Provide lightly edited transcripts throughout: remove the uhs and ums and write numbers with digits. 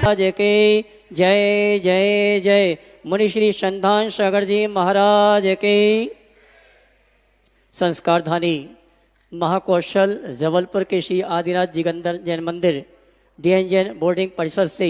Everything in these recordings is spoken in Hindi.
महाराज के जय जय जय। मुनिश्री संधान सागर जी महाराज के। संस्कारधानी महाकौशल जबलपुर के श्री आदिनाथ जिगंदर जैन मंदिर डीएन जैन बोर्डिंग परिषद से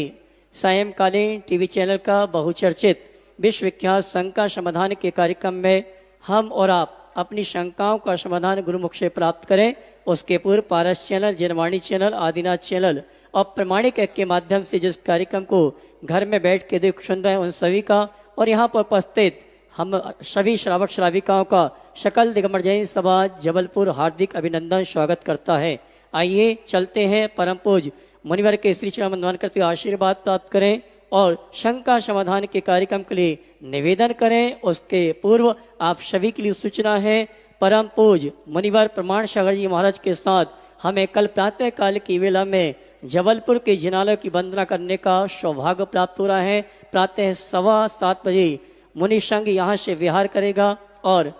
सायंकालीन टीवी चैनल का बहुचर्चित विश्वविख्यात शंका समाधान के कार्यक्रम में हम और आप अपनी शंकाओं का समाधान गुरुमुख से प्राप्त करें। उसके पूर्व Paras channel, Janvani channel, Adinath channel और प्रमाणिक ऐप के माध्यम से जिस कार्यक्रम को घर में बैठ के देख सुन रहे हैं उन सभी का और यहाँ पर उपस्थित हम सभी श्रावक श्राविकाओं का सकल दिगंबर जैन समाज जबलपुर हार्दिक अभिनंदन स्वागत करता है। आइए चलते हैं परम पूज मुनिवर के श्री चरण वंदन करते हुए आशीर्वाद प्राप्त करें और शंका समाधान के कार्यक्रम के लिए निवेदन करें। उसके पूर्व आप सभी के लिए सूचना है, परम पूज मुनिवर प्रमाण सागर जी महाराज के साथ हमें कल प्रातः काल की वेला में जबलपुर के जिनालय की वंदना करने का सौभाग्य प्राप्त हो रहा है। प्रातः 7:15 बजे मुनि संघ यहाँ से विहार करेगा और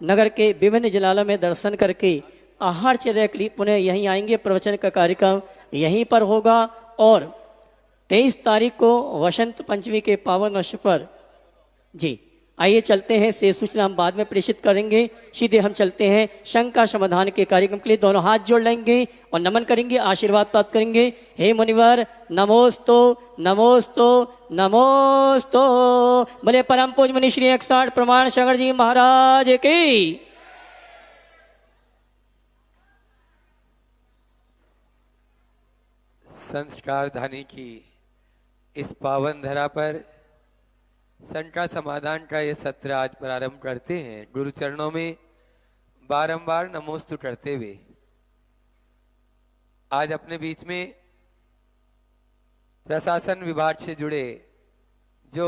नगर के विभिन्न जिनालयों में दर्शन करके आहार चर्या के लिए पुनः यहीं आएंगे। प्रवचन का कार्यक्रम यहीं पर होगा और 23 तारीख को वसंत पंचमी के पावन अवसर पर जी आइए चलते हैं। से सूचना हम बाद में प्रेषित करेंगे। सीधे हम चलते हैं शंका समाधान के कार्यक्रम के लिए। दोनों हाथ जोड़ लेंगे और नमन करेंगे, आशीर्वाद प्राप्त करेंगे। हे मुनिवर नमोस्तु नमोस्तु नमोस्तु। बोले परम पूज मुनि श्री 160 प्रमाण सागर जी महाराज की। संस्कार धानी की इस पावन धरा पर शंका समाधान का ये सत्र आज प्रारंभ करते हैं। गुरु चरणों में बारंबार नमोस्तु करते हुए आज अपने बीच में प्रशासन विभाग से जुड़े जो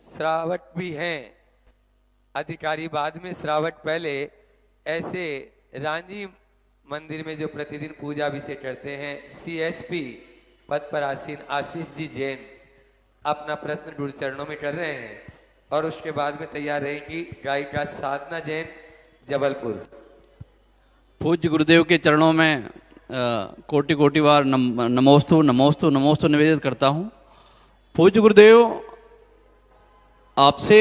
श्रावक भी हैं, अधिकारी बाद में श्रावक पहले, ऐसे रांझी मंदिर में जो प्रतिदिन पूजा अभिषेक करते हैं, सीएसपी पद पर आसीन आशीष जी जैन अपना प्रश्न गुरु चरणों में कर रहे हैं और उसके बाद में तैयार रहेंगी गायिका साधना जैन जबलपुर। पूज्य गुरुदेव के चरणों में कोटि कोटि बार नमोस्तु नमोस्तु नमोस्तु निवेदित करता हूँ। पूज्य गुरुदेव, आपसे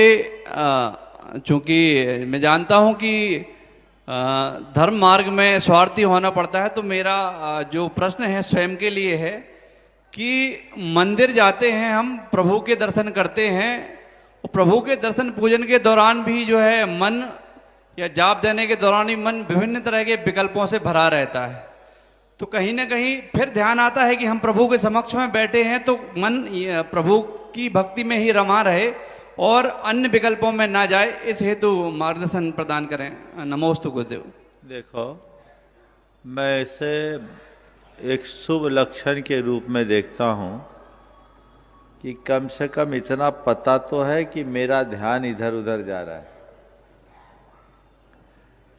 चूंकि मैं जानता हूँ कि धर्म मार्ग में स्वार्थी होना पड़ता है, तो मेरा जो प्रश्न है स्वयं के लिए है कि मंदिर जाते हैं हम, प्रभु के दर्शन करते हैं और प्रभु के दर्शन पूजन के दौरान भी जो है मन या जाप देने के दौरान ही मन विभिन्न तरह के विकल्पों से भरा रहता है। तो कहीं ना कहीं फिर ध्यान आता है कि हम प्रभु के समक्ष में बैठे हैं तो मन प्रभु की भक्ति में ही रमा रहे और अन्य विकल्पों में ना जाए, इस हेतु मार्गदर्शन प्रदान करें। नमोस्तु गुरुदेव। देखो, मैं इसे एक शुभ लक्षण के रूप में देखता हूँ कि कम से कम इतना पता तो है कि मेरा ध्यान इधर उधर जा रहा है।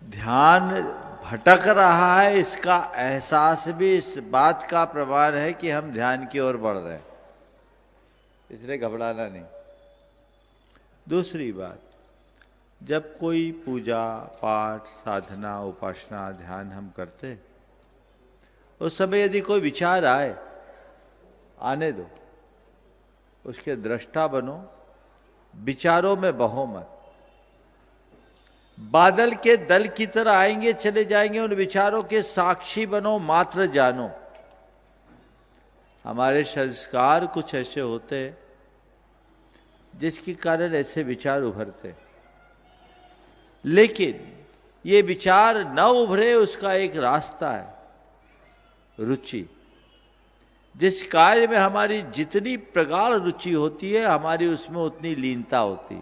ध्यान भटक रहा है, इसका एहसास भी इस बात का प्रमाण है कि हम ध्यान की ओर बढ़ रहे हैं, इसलिए घबराना नहीं। दूसरी बात, जब कोई पूजा पाठ साधना उपासना ध्यान हम करते, उस समय यदि कोई विचार आए, आने दो, उसके दृष्टा बनो, विचारों में बहो मत। बादल के दल की तरह आएंगे चले जाएंगे, उन विचारों के साक्षी बनो, मात्र जानो। हमारे संस्कार कुछ ऐसे होते हैं जिसके कारण ऐसे विचार उभरते, लेकिन ये विचार न उभरे उसका एक रास्ता है, रुचि। जिस कार्य में हमारी जितनी प्रगाढ़ रुचि होती है, हमारी उसमें उतनी लीनता होती।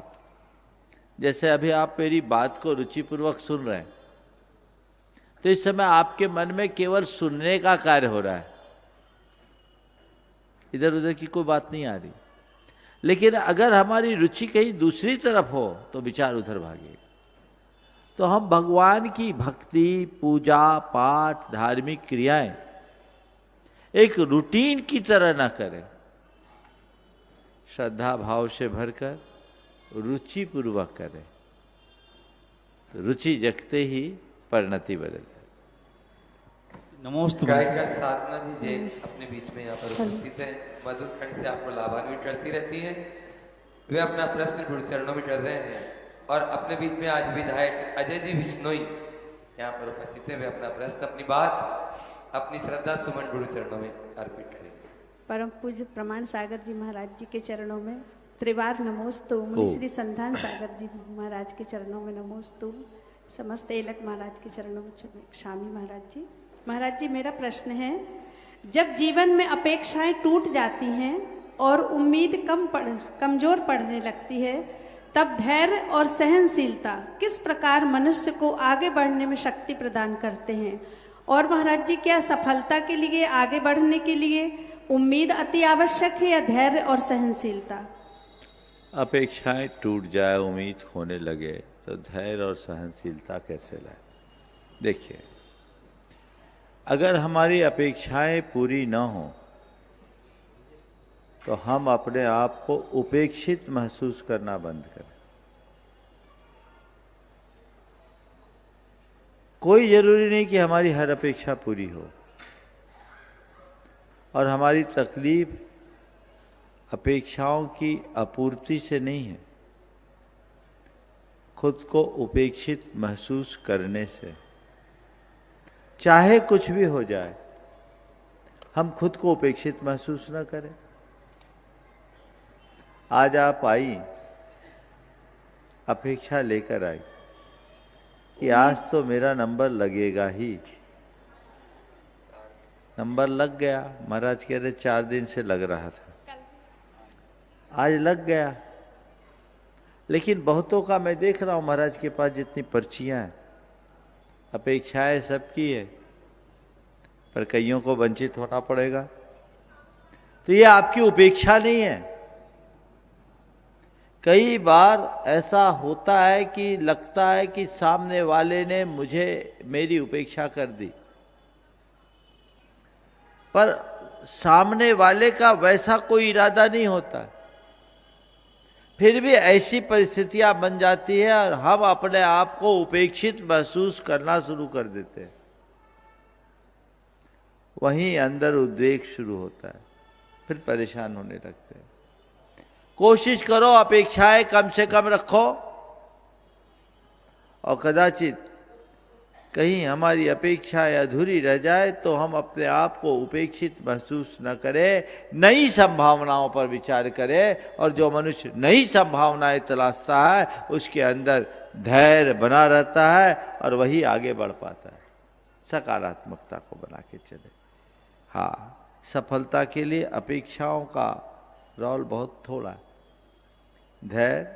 जैसे अभी आप मेरी बात को रुचिपूर्वक सुन रहे हैं, तो इस समय आपके मन में केवल सुनने का कार्य हो रहा है, इधर उधर की कोई बात नहीं आ रही। लेकिन अगर हमारी रुचि कहीं दूसरी तरफ हो तो विचार उधर भागेगा। तो हम भगवान की भक्ति, पूजा पाठ, धार्मिक क्रियाएं एक रूटीन की तरह ना करें, श्रद्धा भाव से भरकर रुचि पूर्वक करें। तो रुचि जगते ही परिणति बदल जाती। नमोस्तु। गायिका साधना जी जैन अपने बीच में यहाँ पर उपस्थित हैं। मधुर खंड से आपको लाभान्वित करती रहती हैं। वे अपना प्रश्न गुरु चरणों में कर रहे हैं और अपने बीच में आज विधायक अजय जी बिश्नोई यहाँ पर उपस्थित हैं। वे अपना प्रश्न, अपनी बात, अपनी श्रद्धा सुमन गुरु चरणों में अर्पित करेंगे। परम पूज्य प्रमाण सागर जी महाराज जी के चरणों में त्रिवार नमोस्तु। मुनि श्री संधान सागर जी महाराज के चरणों में नमोस्तु। समस्त एलक महाराज के चरणों में शामी महाराज जी। महाराज जी, मेरा प्रश्न है, जब जीवन में अपेक्षाएं टूट जाती हैं और उम्मीद कमजोर पड़ने लगती है, तब धैर्य और सहनशीलता किस प्रकार मनुष्य को आगे बढ़ने में शक्ति प्रदान करते हैं? और महाराज जी, क्या सफलता के लिए, आगे बढ़ने के लिए उम्मीद अति आवश्यक है या धैर्य और सहनशीलता? अपेक्षाएं टूट जाए, उम्मीद खोने लगे तो धैर्य और सहनशीलता कैसे लाए? देखिए, अगर हमारी अपेक्षाएं पूरी न हो तो हम अपने आप को उपेक्षित महसूस करना बंद करें। कोई जरूरी नहीं कि हमारी हर अपेक्षा पूरी हो, और हमारी तकलीफ अपेक्षाओं की अपूर्ति से नहीं है, खुद को उपेक्षित महसूस करने से। चाहे कुछ भी हो जाए, हम खुद को उपेक्षित महसूस न करें। आज आप आई, अपेक्षा लेकर आई कि आज तो मेरा नंबर लगेगा ही। नंबर लग गया। महाराज कह रहे 4 दिन से लग रहा था, आज लग गया। लेकिन बहुतों का मैं देख रहा हूं, महाराज के पास जितनी पर्चियां हैं, अपेक्षाएं सबकी है, पर कईयों को वंचित होना पड़ेगा। तो ये आपकी उपेक्षा नहीं है। कई बार ऐसा होता है कि लगता है कि सामने वाले ने मुझे, मेरी उपेक्षा कर दी, पर सामने वाले का वैसा कोई इरादा नहीं होता। फिर भी ऐसी परिस्थितियां बन जाती है और हम अपने आप को उपेक्षित महसूस करना शुरू कर देते हैं। वहीं अंदर उद्वेग शुरू होता है, फिर परेशान होने लगते हैं। कोशिश करो अपेक्षाएं कम से कम रखो, और कदाचित कहीं हमारी अपेक्षाएं अधूरी रह जाए तो हम अपने आप को उपेक्षित महसूस न करें, नई संभावनाओं पर विचार करें। और जो मनुष्य नई संभावनाएं तलाशता है, उसके अंदर धैर्य बना रहता है और वही आगे बढ़ पाता है। सकारात्मकता को बना के चले। हाँ, सफलता के लिए अपेक्षाओं का रोल बहुत थोड़ा है। धैर्य,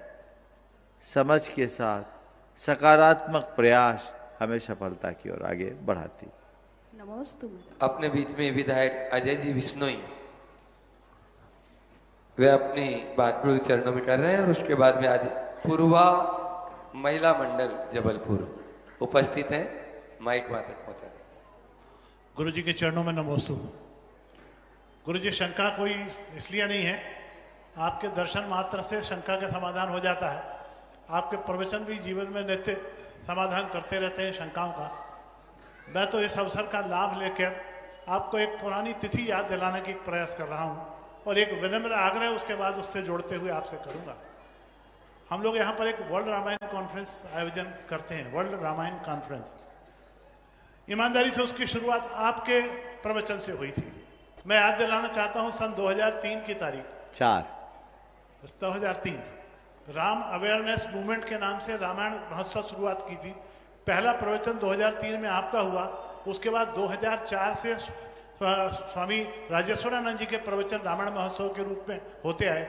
समझ के साथ सकारात्मक प्रयास हमें सफलता की ओर आगे बढ़ाती। नमोस्तु। अपने बीच में विधायक अजय जी बिश्नोई, वे अपनी बात गुरु चरणों में कर रहे हैं। और उसके बाद में आज पूर्वा महिला मंडल जबलपुर उपस्थित हैं, माइक वहां तक पहुंचा दें। गुरु जी के चरणों में नमोस्तु। गुरु जी, शंका कोई इसलिए नहीं है, आपके दर्शन मात्र से शंका का समाधान हो जाता है। आपके प्रवचन भी जीवन में नित्य समाधान करते रहते हैं शंकाओं का। मैं तो इस अवसर का लाभ लेकर आपको एक पुरानी तिथि याद दिलाने की प्रयास कर रहा हूं, और एक विनम्र आग्रह उसके बाद उससे जोड़ते हुए आपसे करूंगा। हम लोग यहाँ पर एक वर्ल्ड रामायण कॉन्फ्रेंस आयोजन करते हैं, वर्ल्ड रामायण कॉन्फ्रेंस। ईमानदारी से उसकी शुरुआत आपके प्रवचन से हुई थी। मैं याद दिलाना चाहता हूं, सन 2003 की तारीख 2003 राम अवेयरनेस मूवमेंट के नाम से रामायण महोत्सव शुरुआत की थी। पहला प्रवचन 2003 में आपका हुआ। उसके बाद 2004 से स्वामी राजेश्वरानंद जी के प्रवचन रामायण महोत्सव के रूप में होते आए।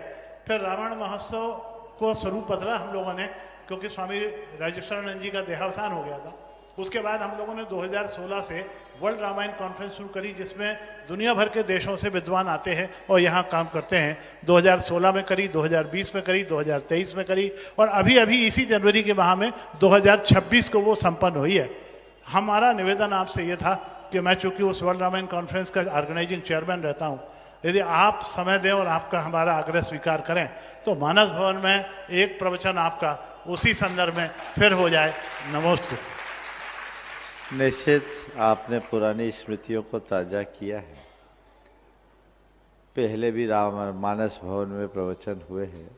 फिर रामायण महोत्सव को स्वरूप बदला हम लोगों ने, क्योंकि स्वामी राजेश्वरानंद जी का देहावसान हो गया था। उसके बाद हम लोगों ने 2016 से वर्ल्ड रामायण कॉन्फ्रेंस शुरू करी, जिसमें दुनिया भर के देशों से विद्वान आते हैं और यहाँ काम करते हैं। 2016 में करी, 2020 में करी, 2023 में करी, और अभी अभी इसी जनवरी के माह में 2026 को वो संपन्न हुई है। हमारा निवेदन आपसे ये था कि मैं चूंकि उस वर्ल्ड रामायण कॉन्फ्रेंस का ऑर्गेनाइजिंग चेयरमैन रहता हूँ, यदि आप समय दें और आपका हमारा आग्रह स्वीकार करें तो मानस भवन में एक प्रवचन आपका उसी संदर्भ में फिर हो जाए। नमोस्तु। निश्चित आपने पुरानी स्मृतियों को ताज़ा किया है। पहले भी राम मानस भवन में प्रवचन हुए हैं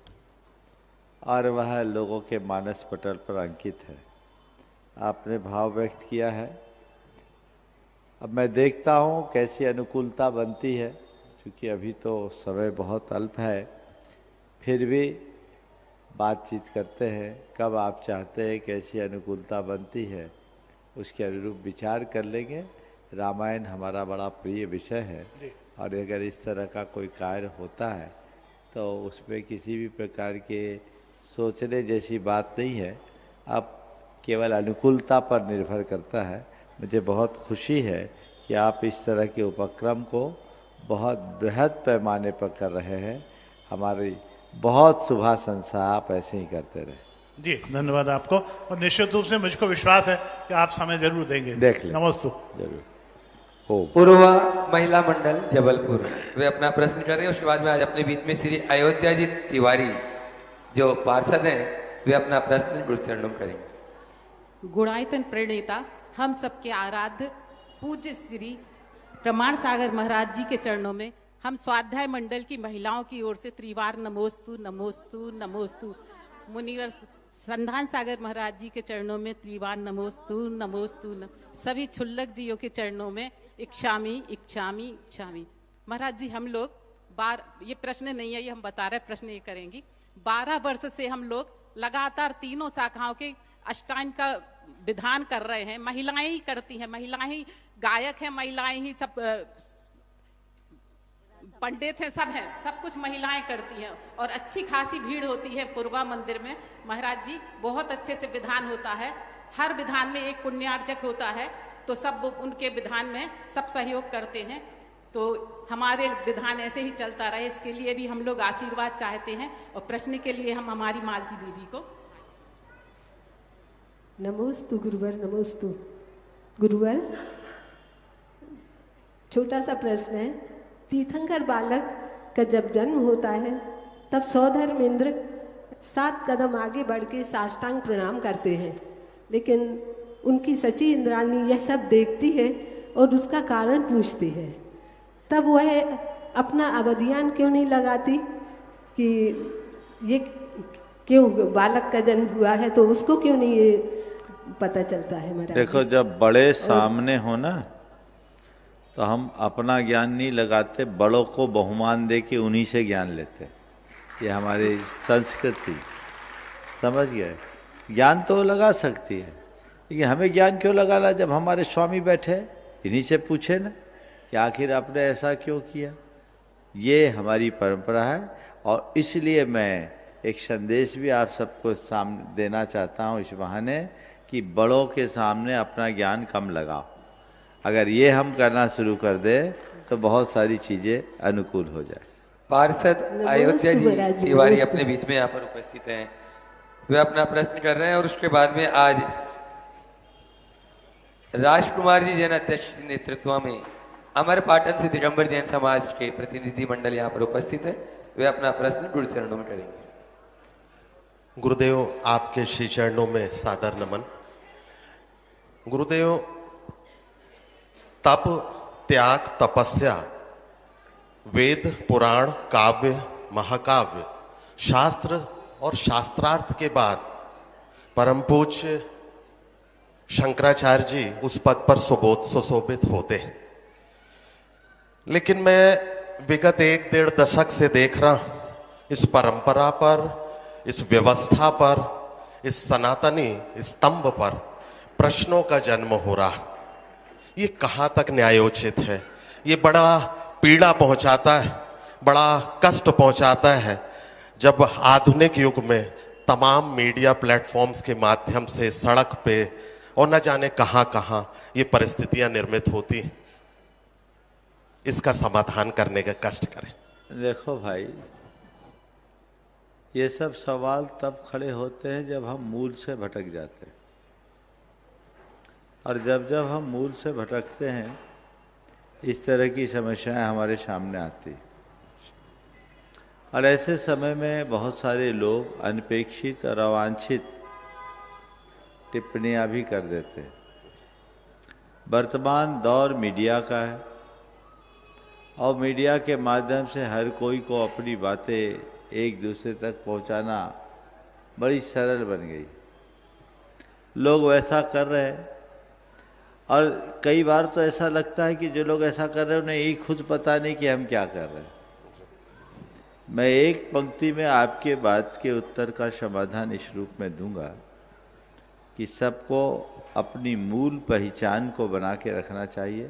और वह लोगों के मानस पटल पर अंकित है। आपने भाव व्यक्त किया है। अब मैं देखता हूँ कैसी अनुकूलता बनती है, क्योंकि अभी तो समय बहुत अल्प है। फिर भी बातचीत करते हैं, कब आप चाहते हैं कैसी अनुकूलता बनती है उसके अनुरूप विचार कर लेंगे। रामायण हमारा बड़ा प्रिय विषय है और अगर इस तरह का कोई कार्य होता है तो उसमें किसी भी प्रकार के सोचने जैसी बात नहीं है। अब केवल अनुकूलता पर निर्भर करता है। मुझे बहुत खुशी है कि आप इस तरह के उपक्रम को बहुत बृहद पैमाने पर कर रहे हैं। हमारी बहुत शुभाशंसा, आप ऐसे ही करते रहे। जी धन्यवाद आपको, और निश्चित रूप से मुझको विश्वास है कि आप समय जरूर देंगे। देख लें। नमस्ते। जरूर हो। पूर्व महिला मंडल जबलपुर वे अपना प्रश्न कर रहे हैं। उसके बाद में आज अपने बीच में श्री अयोध्या जी तिवारी जो पार्षद हैं वे अपना प्रश्न गुरु चरणों में करेंगे। गुणायतन प्रणेता हम सबके आराध्य पूज्य श्री प्रमाण सागर महाराज जी के चरणों में हम स्वाध्याय मंडल की महिलाओं की ओर से त्रिवार नमोस्तु नमोस्तु नमोस्तु। मुनिवर संधान सागर महाराज जी के चरणों में त्रिवार नमोस्तु नमोस्तु सभी छुल्लक जियों के चरणों में इच्छामी इच्छामी इच्छामी। महाराज जी हम लोग ये प्रश्न नहीं है, ये हम बता रहे प्रश्न ये करेंगी। 12 वर्ष से हम लोग लगातार तीनों शाखाओं के अष्टांग का विधान कर रहे हैं। महिलाएं ही करती हैं, महिलाएं ही गायक हैं, महिलाएं ही सब पंडित हैं, सब हैं, सब कुछ महिलाएं करती हैं और अच्छी खासी भीड़ होती है पूर्वा मंदिर में। महाराज जी बहुत अच्छे से विधान होता है। हर विधान में एक पुण्यार्चक होता है, तो सब उनके विधान में सब सहयोग करते हैं। तो हमारे विधान ऐसे ही चलता रहे, इसके लिए भी हम लोग आशीर्वाद चाहते हैं। और प्रश्न के लिए हम हमारी मालती दीदी को नमोस्तु गुरुवर, नमोस्तु गुरुवर। छोटा सा प्रश्न है। तीर्थंकर बालक का जब जन्म होता है तब सौधर्मेंद्र 7 कदम आगे बढ़ के साष्टांग प्रणाम करते हैं, लेकिन उनकी सची इंद्राणी यह सब देखती है और उसका कारण पूछती है। तब वह अपना अवधियान क्यों नहीं लगाती कि ये क्यों बालक का जन्म हुआ है, तो उसको क्यों नहीं ये पता चलता है महाराज? देखो, जब बड़े सामने हो ना तो हम अपना ज्ञान नहीं लगाते, बड़ों को बहुमान दे के उन्हीं से ज्ञान लेते। ये हमारी संस्कृति, समझ गए। ज्ञान तो लगा सकती है, लेकिन हमें ज्ञान क्यों लगाना? जब हमारे स्वामी बैठे इन्हीं से पूछे ना कि आखिर आपने ऐसा क्यों किया। ये हमारी परंपरा है और इसलिए मैं एक संदेश भी आप सबको सामने देना चाहता हूँ इस बहाने कि बड़ों के सामने अपना ज्ञान कम लगाओ। अगर ये हम करना शुरू कर दे तो बहुत सारी चीजें अनुकूल हो जाए। पार्षद अयोध्या जी तिवारी अपने बीच में यहाँ पर उपस्थित हैं, वे अपना प्रश्न कर रहे हैं। और उसके बाद में आज राजकुमार जी जैन अध्यक्ष के नेतृत्व में अमर पाटन से दिगंबर जैन समाज के प्रतिनिधि मंडल यहाँ पर उपस्थित है, वे अपना प्रश्न गुरु चरणों में करेंगे। गुरुदेव आपके श्री चरणों में सादर नमन। गुरुदेव, तप, त्याग, तपस्या, वेद, पुराण, काव्य, महाकाव्य, शास्त्र और शास्त्रार्थ के बाद परम पूज्य शंकराचार्य जी उस पद पर सुशोभित होते हैं। लेकिन मैं विगत 1-1.5 दशक से देख रहा हूं इस परंपरा पर, इस व्यवस्था पर, इस सनातनी स्तंभ पर प्रश्नों का जन्म हो रहा। ये कहाँ तक न्यायोचित है? ये बड़ा पीड़ा पहुंचाता है, बड़ा कष्ट पहुंचाता है जब आधुनिक युग में तमाम मीडिया प्लेटफॉर्म्स के माध्यम से सड़क पे और न जाने कहाँ कहाँ ये परिस्थितियां निर्मित होती। इसका समाधान करने का कष्ट करें। देखो भाई, ये सब सवाल तब खड़े होते हैं जब हम मूल से भटक जाते हैं, और जब हम मूल से भटकते हैं इस तरह की समस्याएं हमारे सामने आती। और ऐसे समय में बहुत सारे लोग अनपेक्षित और अवांछित टिप्पणियां भी कर देते हैं। वर्तमान दौर मीडिया का है और मीडिया के माध्यम से हर कोई को अपनी बातें एक दूसरे तक पहुंचाना बड़ी सरल बन गई। लोग वैसा कर रहे हैं और कई बार तो ऐसा लगता है कि जो लोग ऐसा कर रहे हैं उन्हें यही खुद पता नहीं कि हम क्या कर रहे हैं। मैं एक पंक्ति में आपके बात के उत्तर का समाधान इस रूप में दूंगा कि सबको अपनी मूल पहचान को बना के रखना चाहिए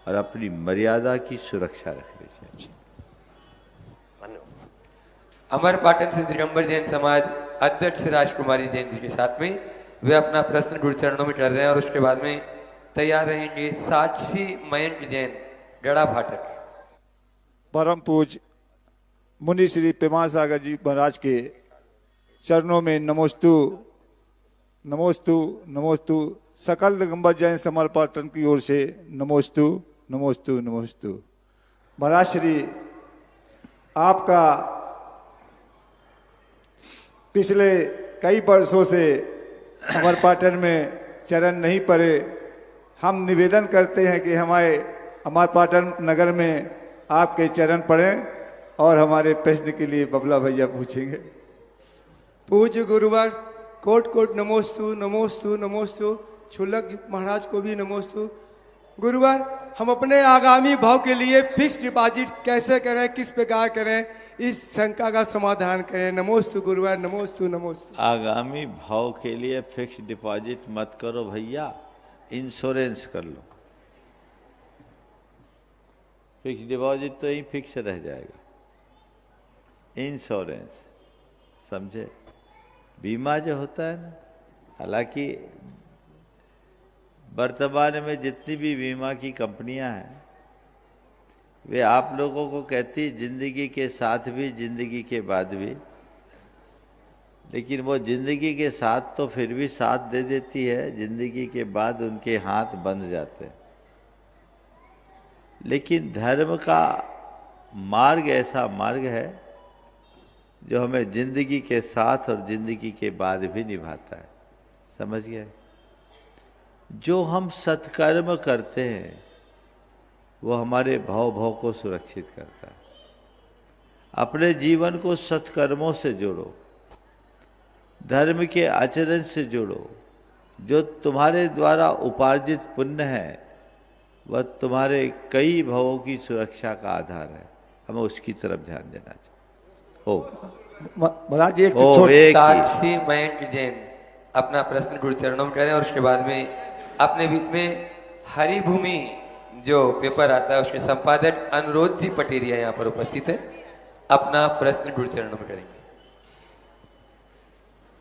और अपनी मर्यादा की सुरक्षा रखनी चाहिए। अमर पाटन से दिगंबर जैन समाज अध्यक्ष राजकुमारी जैन जी के साथ में वे अपना प्रश्न गुरु चरणों में कर रहे हैं और उसके बाद में तैयार रहेंगे साक्षी मयंक जैन गड़ा फाटक। परम पूज मुनि श्री प्रमाण सागर जी महाराज के चरणों में नमोस्तु नमोस्तु नमोस्तु। सकल दिगंबर जैन समाज पाटन की ओर से नमोस्तु नमोस्तु नमोस्तु। महाराज श्री आपका पिछले कई वर्षों से अमर पाटन में चरण नहीं पड़े। हम निवेदन करते हैं कि हमारे अमर पाटन नगर में आपके चरण पड़ें और हमारे प्रश्न के लिए बबला भैया पूछेंगे। पूज्य गुरुवर कोट कोट नमोस्तु नमोस्तु नमोस्तु। छुलक महाराज को भी नमोस्तु। गुरुवर हम अपने आगामी भाव के लिए फिक्स डिपॉजिट कैसे करें, किस प्रकार करें, इस शंका का समाधान करें। नमोस्तु गुरुवर नमोस्तु नमोस्तु। आगामी भाव के लिए फिक्स डिपॉजिट मत करो भैया, इंश्योरेंस कर लो। फिक्स डिपॉजिट तो ही फिक्स रह जाएगा, इंश्योरेंस समझे। बीमा जो होता है ना, हालांकि वर्तमान में जितनी भी बीमा की कंपनियां हैं वे आप लोगों को कहती जिंदगी के साथ भी जिंदगी के बाद भी, लेकिन वो जिंदगी के साथ तो फिर भी साथ दे देती है, जिंदगी के बाद उनके हाथ बंध जाते हैं। लेकिन धर्म का मार्ग ऐसा मार्ग है जो हमें जिंदगी के साथ और जिंदगी के बाद भी निभाता है, समझ गए। जो हम सत्कर्म करते हैं वो हमारे भाव को सुरक्षित करता है। अपने जीवन को सत्कर्मों से जोड़ो, धर्म के आचरण से जोड़ो। जो तुम्हारे द्वारा उपार्जित पुण्य है वह तुम्हारे कई भावों की सुरक्षा का आधार है। हमें उसकी तरफ ध्यान देना चाहिए। महाराज एक साक्षी मयंक जैन अपना प्रश्न गुरु चरणों में करें और उसके बाद में अपने बीच में हरिभूमि जो पेपर आता है उसके संपादक अनुरोध जी पटेरिया यहाँ पर उपस्थित है, अपना प्रश्न गुरु चरणों में करेंगे।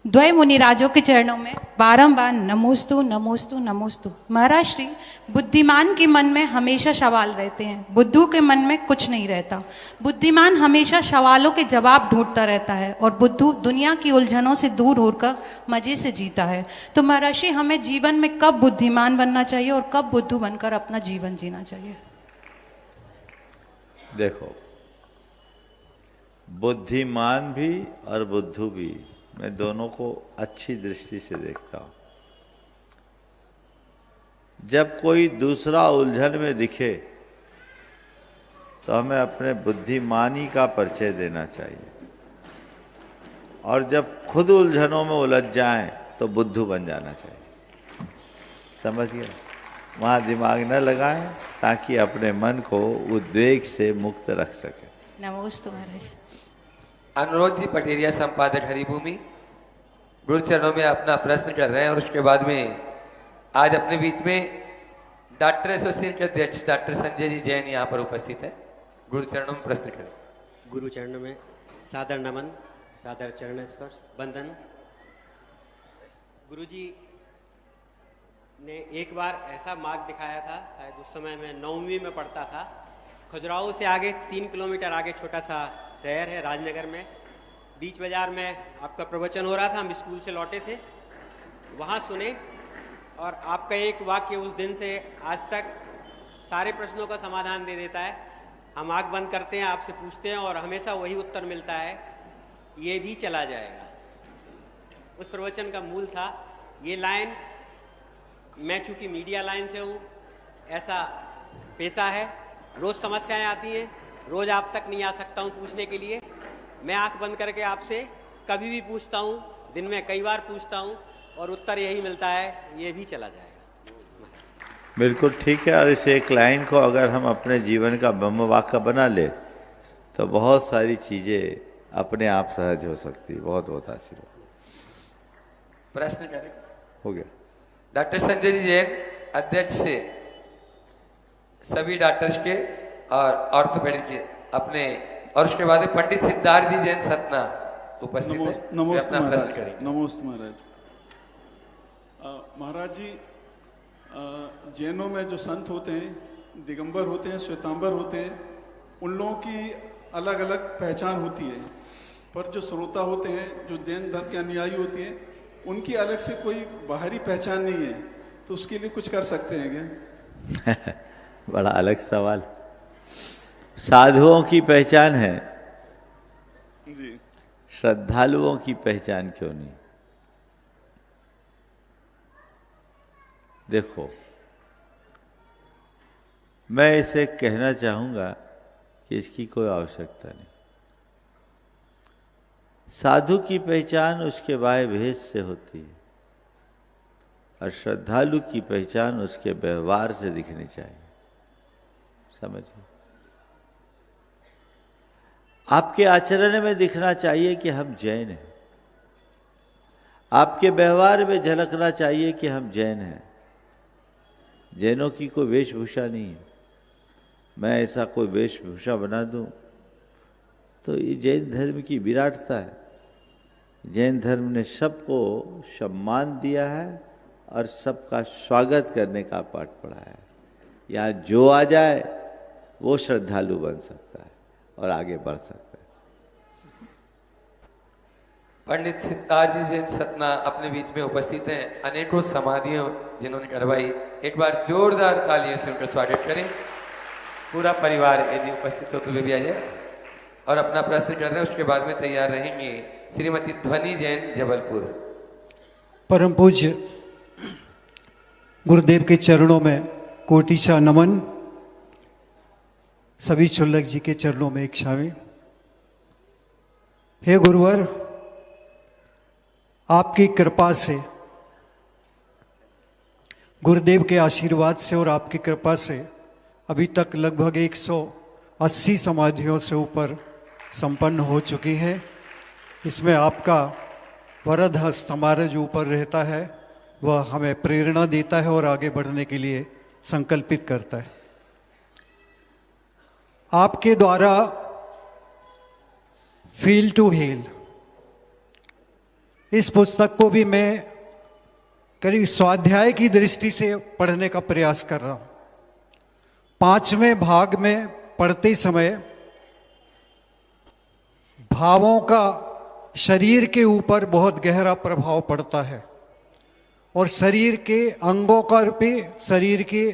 द्वय मुनिराजों के चरणों में बारंबार नमोस्तु नमोस्तु नमोस्तु। महाराज श्री बुद्धिमान के मन में हमेशा सवाल रहते हैं, बुद्धू के मन में कुछ नहीं रहता। बुद्धिमान हमेशा सवालों के जवाब ढूंढता रहता है और बुद्धू दुनिया की उलझनों से दूर होकर मजे से जीता है। तो महाराज श्री हमें जीवन में कब बुद्धिमान बनना चाहिए और कब बुद्धू बनकर अपना जीवन जीना चाहिए? देखो, बुद्धिमान भी और बुद्धू भी मैं दोनों को अच्छी दृष्टि से देखता हूं। जब कोई दूसरा उलझन में दिखे तो हमें अपने बुद्धिमानी का परिचय देना चाहिए, और जब खुद उलझनों में उलझ जाएं तो बुद्धू बन जाना चाहिए, समझ गए। वहां दिमाग न लगाएं ताकि अपने मन को उद्वेग से मुक्त रख सके। नमोस्तु महाराज। अनुरोध जी पटेरिया संपादक हरिभूमि गुरु चरणों में अपना प्रश्न कर रहे हैं और उसके बाद में आज अपने बीच में डॉक्टर एसोसिएशन के अध्यक्ष डॉक्टर संजय जी जैन यहाँ पर उपस्थित है। गुरु चरणों में प्रश्न करें। गुरु चरणों में सादर नमन, सादर चरण स्पर्श, वंदन। गुरु जी ने एक बार ऐसा मार्ग दिखाया था, शायद उस समय मैं 9वीं में पढ़ता था। खजुराहो से आगे 3 किलोमीटर आगे छोटा सा शहर है राजनगर में। बीच बाजार में आपका प्रवचन हो रहा था, हम स्कूल से लौटे थे, वहाँ सुने और आपका एक वाक्य उस दिन से आज तक सारे प्रश्नों का समाधान दे देता है। हम आँख बंद करते हैं, आपसे पूछते हैं और हमेशा वही उत्तर मिलता है, ये भी चला जाएगा। उस प्रवचन का मूल था ये लाइन, मैं चूंकि मीडिया लाइन से हूँ, ऐसा पेशा है, रोज समस्याएं आती हैं, रोज आप तक नहीं आ सकता हूँ पूछने के लिए। मैं आंख बंद करके आपसे कभी भी पूछता हूँ, दिन में कई बार पूछता हूँ और उत्तर यही मिलता है, ये भी चला जाएगा। बिल्कुल ठीक है। और इस एक लाइन को अगर हम अपने जीवन का ब्रह्म वाक्य बना ले तो बहुत सारी चीजें अपने आप सहज हो सकती है। बहुत बहुत आशीर्वाद। प्रश्न करें? हो गया। डॉक्टर संजय जी जैन, अध्यक्ष से सभी डॉक्टर्स के और ऑर्थोपेडिक के अपने, और उसके बाद पंडित सिद्धार्थ जी जैन सतना उपस्थित है। नमस्ते अपना प्रश्न महाराज। करेंगे। नमस्ते महाराज। महाराज जी, जैनों में जो संत होते हैं, दिगंबर होते हैं, श्वेतांबर होते हैं, उन लोगों की अलग अलग पहचान होती है, पर जो श्रोता होते हैं, जो जैन धर्म के अनुयायी होते हैं, उनकी अलग से कोई बाहरी पहचान नहीं है, तो उसके लिए कुछ कर सकते हैं क्या? बड़ा अलग सवाल। साधुओं की पहचान है जी, श्रद्धालुओं की पहचान क्यों नहीं? देखो, मैं इसे कहना चाहूंगा कि इसकी कोई आवश्यकता नहीं। साधु की पहचान उसके बाह्य भेष से होती है और श्रद्धालु की पहचान उसके व्यवहार से दिखनी चाहिए। समझिए, आपके आचरण में दिखना चाहिए कि हम जैन हैं, आपके व्यवहार में झलकना चाहिए कि हम जैन हैं। जैनों की कोई वेशभूषा नहीं है। मैं ऐसा कोई वेशभूषा बना दूं तो ये जैन धर्म की विराटता है। जैन धर्म ने सबको सम्मान दिया है और सबका स्वागत करने का पाठ पढ़ाया है। यहाँ जो आ जाए वो श्रद्धालु बन सकता है और आगे बढ़ सकता है। पंडित सिद्धार्थ जी जैन सतना अपने बीच में उपस्थित हैं। अनेकों समाधियां जिन्होंने करवाई, एक बार जोरदार तालियों से उनका स्वागत करें। पूरा परिवार यदि उपस्थित हो तो वे भी आ जाए और अपना प्रश्न कर रहे हैं। उसके बाद में तैयार रहेंगे श्रीमती ध्वनि जैन जबलपुर। परम पूज्य गुरुदेव के चरणों में कोटिशा नमन। सभी शुल्लक जी के चरणों में एक शामिल। हे गुरुवर, आपकी कृपा से, गुरुदेव के आशीर्वाद से और आपकी कृपा से अभी तक लगभग 180 समाधियों से ऊपर संपन्न हो चुकी है। इसमें आपका वरद हस्त हमारे जो ऊपर रहता है वह हमें प्रेरणा देता है और आगे बढ़ने के लिए संकल्पित करता है। आपके द्वारा फील टू हील इस पुस्तक को भी मैं करीब स्वाध्याय की दृष्टि से पढ़ने का प्रयास कर रहा हूं। 5वें भाग में पढ़ते समय भावों का शरीर के ऊपर बहुत गहरा प्रभाव पड़ता है और शरीर के अंगों पर भी, शरीर के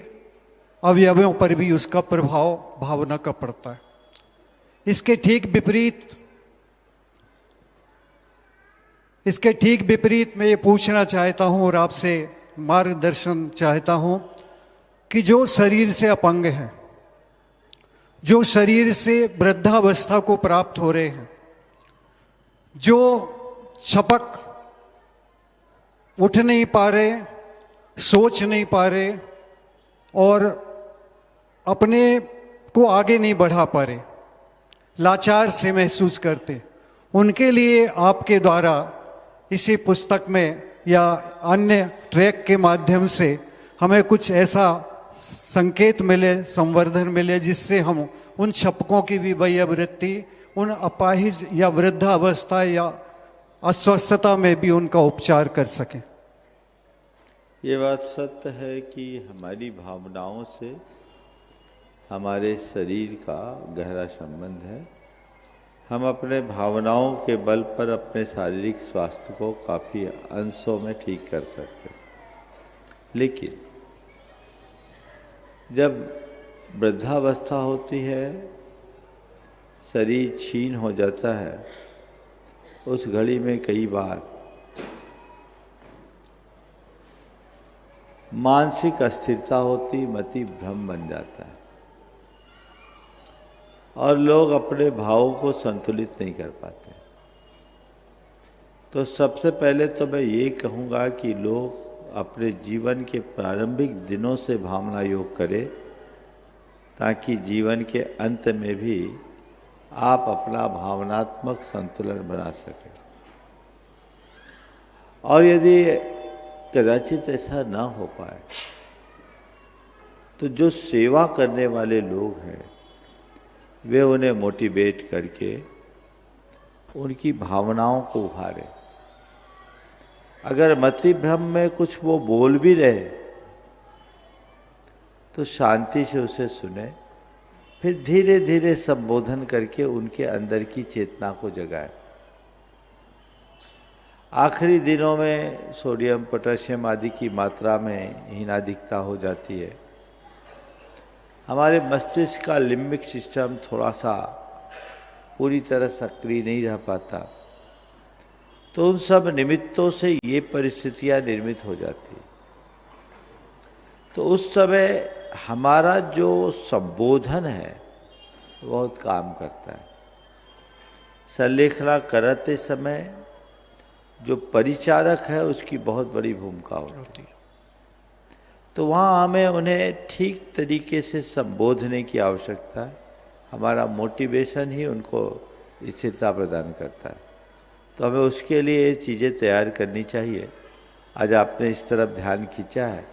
अवयवों पर भी उसका प्रभाव भावना का पड़ता है। इसके ठीक विपरीत मैं ये पूछना चाहता हूं और आपसे मार्गदर्शन चाहता हूं कि जो शरीर से अपंग हैं, जो शरीर से वृद्धावस्था को प्राप्त हो रहे हैं, जो छपक उठ नहीं पा रहे, सोच नहीं पा रहे और अपने को आगे नहीं बढ़ा पा रहे, लाचार से महसूस करते, उनके लिए आपके द्वारा इसी पुस्तक में या अन्य ट्रैक के माध्यम से हमें कुछ ऐसा संकेत मिले, संवर्धन मिले, जिससे हम उन छपकों की भी वयोवृत्ति, उन अपाहिज या वृद्धावस्था या अस्वस्थता में भी उनका उपचार कर सकें। ये बात सत्य है कि हमारी भावनाओं से हमारे शरीर का गहरा संबंध है। हम अपने भावनाओं के बल पर अपने शारीरिक स्वास्थ्य को काफ़ी अंशों में ठीक कर सकते हैं, लेकिन जब वृद्धावस्था होती है, शरीर क्षीण हो जाता है, उस घड़ी में कई बार मानसिक अस्थिरता होती, मति भ्रम बन जाता है और लोग अपने भावों को संतुलित नहीं कर पाते। तो सबसे पहले तो मैं ये कहूँगा कि लोग अपने जीवन के प्रारंभिक दिनों से भावना योग करें ताकि जीवन के अंत में भी आप अपना भावनात्मक संतुलन बना सकें। और यदि कदाचित ऐसा ना हो पाए तो जो सेवा करने वाले लोग हैं वे उन्हें मोटिवेट करके उनकी भावनाओं को उभारें। अगर मति भ्रम में कुछ वो बोल भी रहे तो शांति से उसे सुने, फिर धीरे धीरे संबोधन करके उनके अंदर की चेतना को जगाए। आखिरी दिनों में सोडियम पोटेशियम आदि की मात्रा में हीनाधिकता हो जाती है, हमारे मस्तिष्क का लिम्बिक सिस्टम थोड़ा सा पूरी तरह सक्रिय नहीं रह पाता, तो उन सब निमित्तों से ये परिस्थितियां निर्मित हो जाती। तो उस समय हमारा जो संबोधन है बहुत काम करता है। संलेखना करते समय जो परिचारक है उसकी बहुत बड़ी भूमिका होती है। तो वहाँ हमें उन्हें ठीक तरीके से संबोधने की आवश्यकता है। हमारा मोटिवेशन ही उनको स्थिरता प्रदान करता है। तो हमें उसके लिए ये चीज़ें तैयार करनी चाहिए। आज आपने इस तरफ ध्यान खींचा है,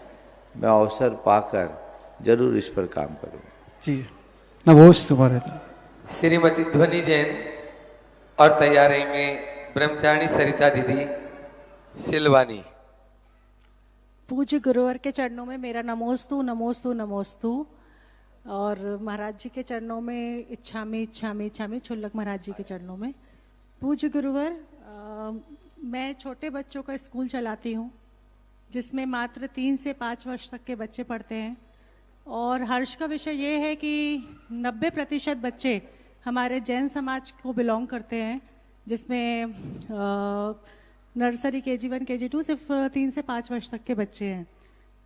मैं अवसर पाकर जरूर इस पर काम करूँगा। जी नमोस्तु महाराज। श्रीमती ध्वनि जैन और तैयारी में ब्रह्मचारिणी सरिता दीदी सिलवानी। पूज्य गुरुवर के चरणों में मेरा नमोस्तु नमोस्तु नमोस्तु, और महाराज जी के चरणों में इच्छामी इच्छामी इच्छामी, छुल्लक महाराज जी के चरणों में। पूज्य गुरुवर, मैं छोटे बच्चों का स्कूल चलाती हूँ जिसमें मात्र 3 से 5 वर्ष तक के बच्चे पढ़ते हैं, और हर्ष का विषय ये है कि 90% बच्चे हमारे जैन समाज को बिलोंग करते हैं, जिसमें नर्सरी KG1 KG2 सिर्फ 3 से 5 वर्ष तक के बच्चे हैं।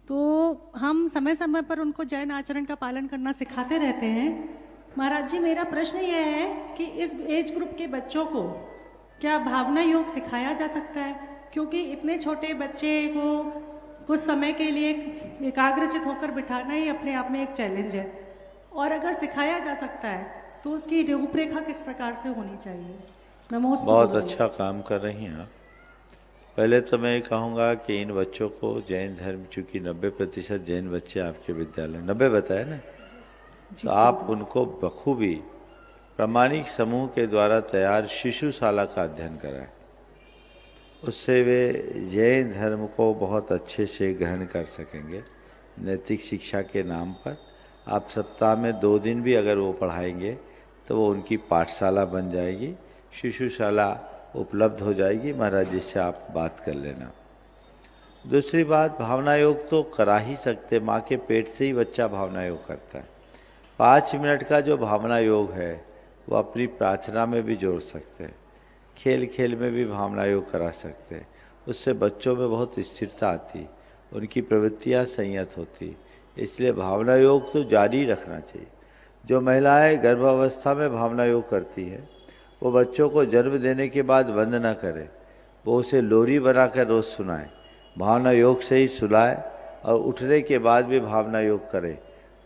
तो हम समय समय पर उनको जैन आचरण का पालन करना सिखाते रहते हैं। महाराज जी, मेरा प्रश्न यह है कि इस एज ग्रुप के बच्चों को क्या भावना योग सिखाया जा सकता है? क्योंकि इतने छोटे बच्चे को कुछ समय के लिए एकाग्रचित होकर बिठाना ही अपने आप में एक चैलेंज है, और अगर सिखाया जा सकता है तो उसकी रूपरेखा किस प्रकार से होनी चाहिए? नमोस्तु। बहुत अच्छा काम कर रही हैं आप। पहले तो मैं कहूँगा कि इन बच्चों को जैन धर्म, चूँकि 90% जैन बच्चे आपके विद्यालय, 90 बताए ना, तो आप उनको बखूबी प्रामाणिक समूह के द्वारा तैयार शिशुशाला का अध्ययन कराएं। उससे वे जैन धर्म को बहुत अच्छे से ग्रहण कर सकेंगे। नैतिक शिक्षा के नाम पर आप सप्ताह में 2 दिन भी अगर वो पढ़ाएंगे तो वो उनकी पाठशाला बन जाएगी, शिशुशाला उपलब्ध हो जाएगी। महाराज जी से आप बात कर लेना। दूसरी बात, भावना योग तो करा ही सकते, माँ के पेट से ही बच्चा भावना योग करता है। 5 मिनट का जो भावना योग है वो अपनी प्रार्थना में भी जोड़ सकते हैं, खेल खेल में भी भावना योग करा सकते हैं। उससे बच्चों में बहुत स्थिरता आती, उनकी प्रवृत्तियाँ संयत होती। इसलिए भावना योग तो जारी रखना चाहिए। जो महिलाएं गर्भावस्था में भावना योग करती हैं वो बच्चों को जन्म देने के बाद बंद ना करे, वो उसे लोरी बनाकर रोज़ सुनाए, भावना योग से ही सुलाए और उठने के बाद भी भावना योग करे।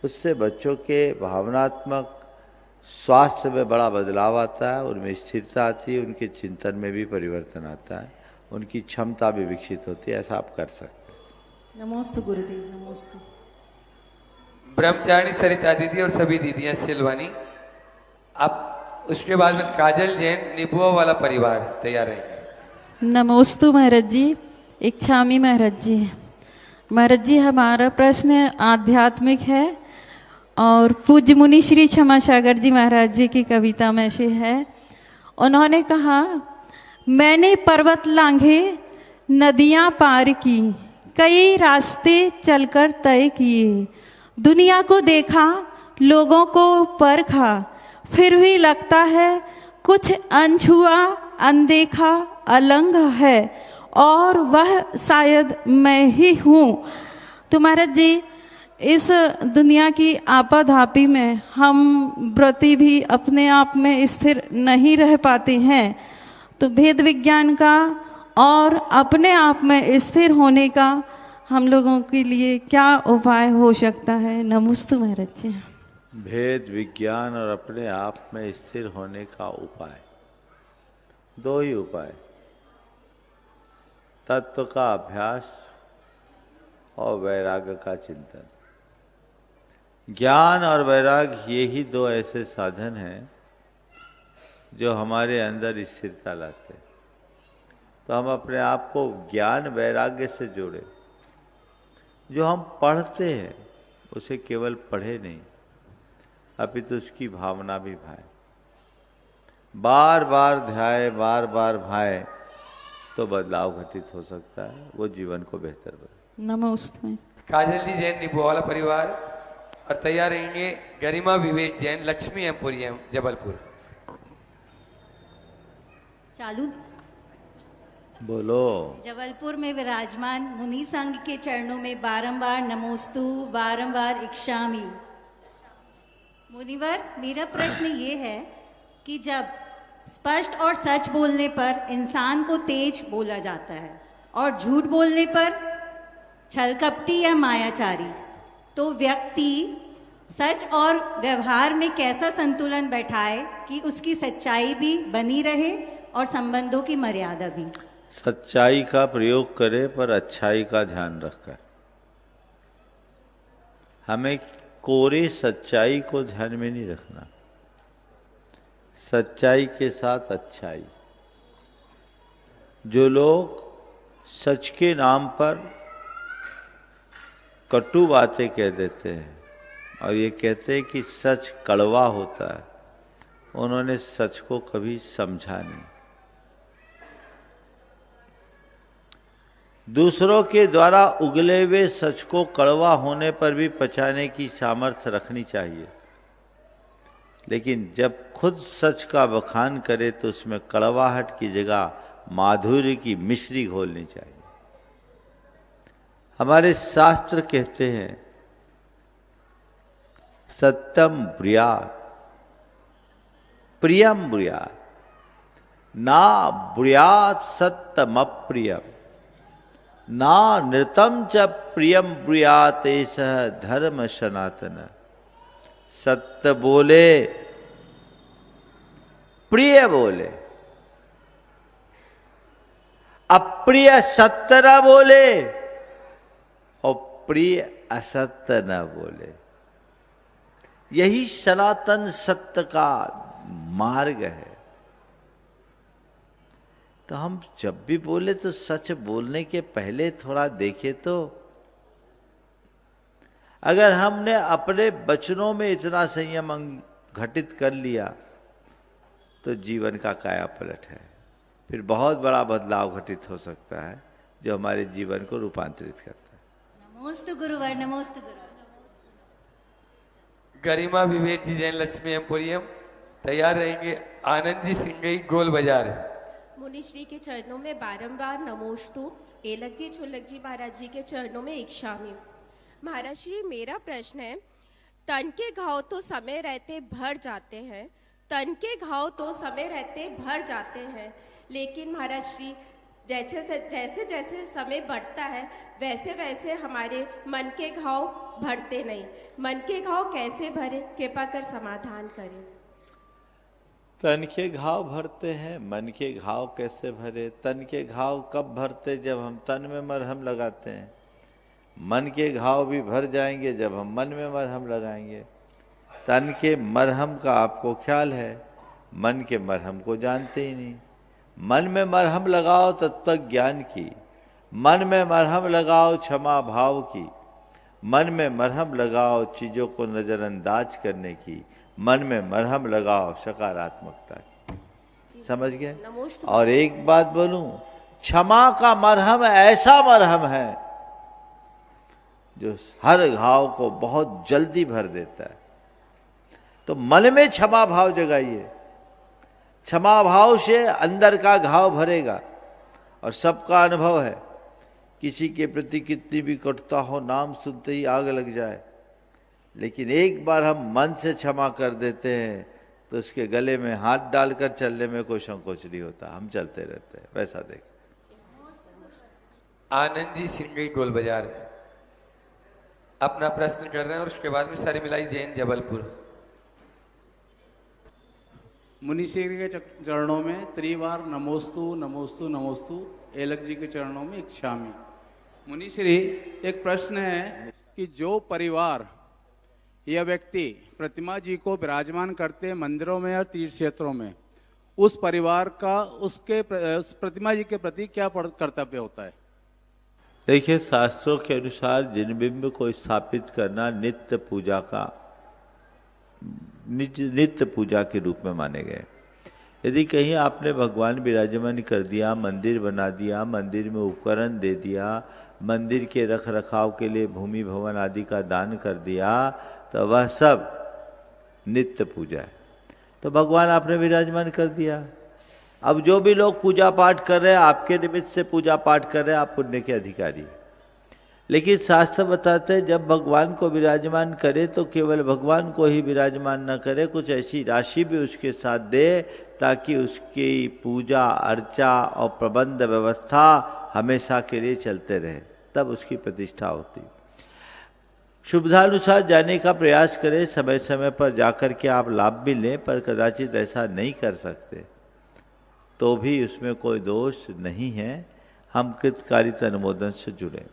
उससे बच्चों के भावनात्मक स्वास्थ्य में बड़ा बदलाव आता है, उनमें स्थिरता आती है, उनके चिंतन में भी परिवर्तन आता है, उनकी क्षमता भी विकसित होती है। ऐसा आप कर सकते हैं। नमोस्तु गुरुदेव, नमोस्तु। ब्रह्मचारिणी सरिता दीदी और सभी दीदियां सिलवानी। अब उसके बाद में काजल जैन, निबुआ वाला परिवार तैयार है। नमोस्तु महाराज जी, इच्छामी महाराज जी। महाराज जी, हमारा प्रश्न आध्यात्मिक है और पूज्य मुनि श्री क्षमा सागर जी महाराज जी की कविता में से है। उन्होंने कहा, मैंने पर्वत लांघे, नदियां पार की, कई रास्ते चलकर तय किए, दुनिया को देखा, लोगों को परखा, फिर भी लगता है कुछ अनछुआ, अनदेखा, अलंग है, और वह शायद मैं ही हूँ। तो महाराज जी इस दुनिया की आपाधापी में हम व्रती भी अपने आप में स्थिर नहीं रह पाते हैं, तो भेद विज्ञान का और अपने आप में स्थिर होने का हम लोगों के लिए क्या उपाय हो सकता है? नमोस्तु महाराज जी। भेद विज्ञान और अपने आप में स्थिर होने का उपाय, दो ही उपाय, तत्व का अभ्यास और वैराग्य का चिंतन। ज्ञान और वैराग्य ये ही दो ऐसे साधन हैं जो हमारे अंदर स्थिरता लाते हैं। तो हम अपने आप को ज्ञान वैराग्य से जोड़े। जो हम पढ़ते हैं उसे केवल पढ़े नहीं, अपितु उसकी भावना भी भाए, बार बार ध्याय, बार बार भाए, तो बदलाव घटित हो सकता है, वो जीवन को बेहतर बने। नमस्ते। काजल जी जैन निबोवाला परिवार और तैयार रहेंगे गरिमा विवेक जैन लक्ष्मी एम्पोरियम जबलपुर। चालू। बोलो। जबलपुर में विराजमान मुनि संघ के चरणों में बारंबार नमोस्तु, बारंबार इक्षामि। मुनिवर, मेरा प्रश्न ये है कि जब स्पष्ट और सच बोलने पर इंसान को तेज बोला जाता है और झूठ बोलने पर छलकपटी या मायाचारी, तो व्यक्ति सच और व्यवहार में कैसा संतुलन बैठाए कि उसकी सच्चाई भी बनी रहे और संबंधों की मर्यादा भी? सच्चाई का प्रयोग करे पर अच्छाई का ध्यान रखकर। हमें कोरे सच्चाई को ध्यान में नहीं रखना, सच्चाई के साथ अच्छाई। जो लोग सच के नाम पर कटु बातें कह देते हैं और ये कहते हैं कि सच कड़वा होता है, उन्होंने सच को कभी समझा नहीं। दूसरों के द्वारा उगले हुए सच को कड़वा होने पर भी पचाने की सामर्थ्य रखनी चाहिए, लेकिन जब खुद सच का बखान करे तो उसमें कड़वाहट की जगह माधुर्य की मिश्री घोलनी चाहिए। हमारे शास्त्र कहते हैं सत्यम ब्रूयात् प्रियम ब्रूयात्, ना ब्रूयात् सत्यम अप्रियम, ना नृतम च प्रियम ब्रूयात् एषः धर्म सनातन। सत्य बोले, प्रिय बोले, अप्रिय सत्य न बोले और प्रिय असत्य न बोले। यही सनातन सत्य का मार्ग है। तो हम जब भी बोले तो सच बोलने के पहले थोड़ा देखें तो। अगर हमने अपने वचनों में इतना संयम घटित कर लिया तो जीवन का काया पलट है, फिर बहुत बड़ा बदलाव घटित हो सकता है जो हमारे जीवन को रूपांतरित करता है। नमोस्तु गुरुवर, नमोस्तु गुरुवर। गरिमा विवेक जी जैन लक्ष्मी एम्पोरियम तैयार रहेंगे। आनंद जी सिंगई गोल बाजार। मुनि श्री के चरणों में बारंबार नमोस्तु, एलक जी छुल्लक जी महाराज जी के चरणों में इक्षामि। महाराज श्री, मेरा प्रश्न है, तन के घाव तो समय रहते भर जाते हैं, तन के घाव तो समय रहते भर जाते हैं, लेकिन महाराज श्री जैसे जैसे समय बढ़ता है वैसे वैसे हमारे मन के घाव भरते नहीं। मन के घाव कैसे भरे, कृपा कर समाधान करें। तन के घाव भरते हैं, मन के घाव कैसे भरे? तन के घाव कब भरते? जब हम तन में मरहम लगाते हैं। मन के घाव भी भर जाएंगे जब हम मन में मरहम लगाएंगे। तन के मरहम का आपको ख्याल है, मन के मरहम को जानते ही नहीं। मन में मरहम लगाओ तत्व ज्ञान की, मन में मरहम लगाओ क्षमा भाव की, मन में मरहम लगाओ चीजों को नजरअंदाज करने की, मन में मरहम लगाओ सकारात्मकता की। समझ गए? और एक बात बोलूं, क्षमा का मरहम ऐसा मरहम है जो हर घाव को बहुत जल्दी भर देता है। तो मन में क्षमा भाव जगाइए, क्षमा भाव से अंदर का घाव भरेगा। और सबका अनुभव है किसी के प्रति कितनी भी कटुता हो, नाम सुनते ही आग लग जाए, लेकिन एक बार हम मन से क्षमा कर देते हैं तो उसके गले में हाथ डालकर चलने में कोई संकोच नहीं होता, हम चलते रहते हैं। वैसा देख। आनंद जी सिंगई टोल बाजार अपना प्रश्न कर रहे हैं और उसके बाद में शर्मिलाई जैन जबलपुर। मुनिश्री के चरणों में त्रिवार नमोस्तु नमोस्तु नमोस्तु, एलक जी के चरणों में इच्छामि। मुनिश्री, एक प्रश्न है कि जो परिवार या व्यक्ति प्रतिमा जी को विराजमान करते हैं मंदिरों में और तीर्थ क्षेत्रों में, उस परिवार का उस प्रतिमा जी के प्रति क्या कर्तव्य होता है? देखिए, शास्त्रों के अनुसार जिन बिंब को स्थापित करना नित्य पूजा का नित्य पूजा के रूप में माने गए। यदि कहीं आपने भगवान विराजमान कर दिया, मंदिर बना दिया, मंदिर में उपकरण दे दिया, मंदिर के रख रखाव के लिए भूमि भवन आदि का दान कर दिया, तो वह सब नित्य पूजा है। तो भगवान आपने विराजमान कर दिया। अब जो भी लोग पूजा पाठ कर रहे हैं, आपके निमित्त से पूजा पाठ कर रहे हैं, आप पुण्य के अधिकारी। लेकिन शास्त्र बताते हैं जब भगवान को विराजमान करे तो केवल भगवान को ही विराजमान न करे, कुछ ऐसी राशि भी उसके साथ दे ताकि उसकी पूजा अर्चा और प्रबंध व्यवस्था हमेशा के लिए चलते रहे, तब उसकी प्रतिष्ठा होती। शुभधानुसार जाने का प्रयास करें, समय समय पर जाकर के आप लाभ भी लें, पर कदाचित ऐसा नहीं कर सकते तो भी उसमें कोई दोष नहीं है। हम कृतकारिता अनुमोदन से जुड़े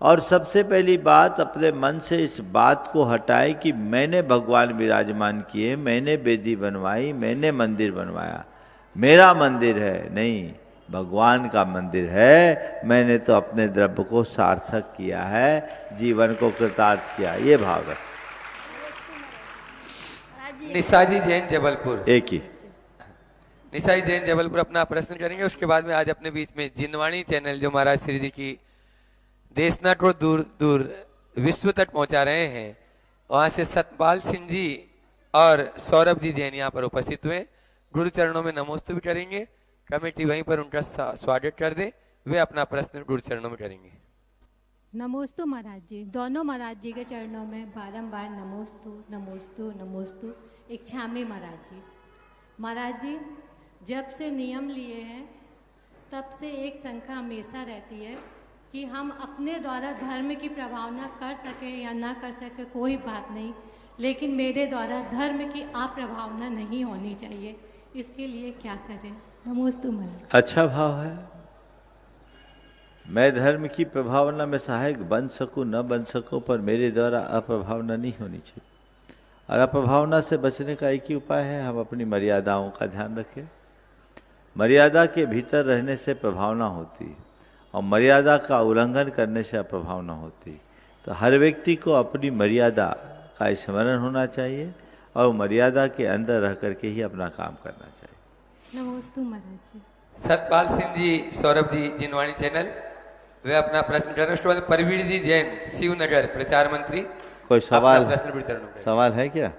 और सबसे पहली बात अपने मन से इस बात को हटाए कि मैंने भगवान विराजमान किए, मैंने वेदी बनवाई, मैंने मंदिर बनवाया, मेरा मंदिर है, नहीं भगवान का मंदिर है, मैंने तो अपने द्रव्य को सार्थक किया है, जीवन को कृतार्थ किया, ये भाव है। निशाजी जैन जबलपुर। एक ही निशाजी जैन जबलपुर अपना प्रश्न करेंगे। उसके बाद में आज अपने बीच में जिनवाणी चैनल जो महाराज श्री जी की देशना को दूर दूर विश्व तक पहुंचा रहे हैं, वहां से सतपाल सिंह जी और सौरभ जी जैन यहाँ पर उपस्थित हुए, गुरु चरणों में नमोस्तु भी करेंगे। कमेटी वहीं पर उनका स्वागत कर दे, वे अपना प्रश्न गुरु चरणों में करेंगे। नमोस्तु महाराज जी, दोनों महाराज जी के चरणों में बारंबार नमोस्तु नमोस्तु नमोस्तु इच्छामि महाराज जी। महाराज जी, जब से नियम लिए हैं तब से एक शंका हमेशा रहती है कि हम अपने द्वारा धर्म की प्रभावना कर सके या ना कर सके कोई बात नहीं, लेकिन मेरे द्वारा धर्म की अप्रभावना नहीं होनी चाहिए, इसके लिए क्या करें? नमोस्तु महाराज। अच्छा भाव है, मैं धर्म की प्रभावना में सहायक बन सकूं न बन सकूं, पर मेरे द्वारा अप्रभावना नहीं होनी चाहिए। और अप्रभावना से बचने का एक ही उपाय है, हम अपनी मर्यादाओं का ध्यान रखें। मर्यादा के भीतर रहने से प्रभावना होती और मर्यादा का उल्लंघन करने से अप्रभावना होती। तो हर व्यक्ति को अपनी मर्यादा का स्मरण होना चाहिए और मर्यादा के अंदर रह करके ही अपना काम करना चाहिए। नमोस्तु महाराज जी। सतपाल सिंह जी, सौरभ जी, जिनवाणी चैनल, वे अपना प्रश्न कर रहे हैं। उसके बाद परवीर जी जैन, शिवनगर, प्रचार मंत्री। कोई सवाल प्रश्न सवाल है क्या?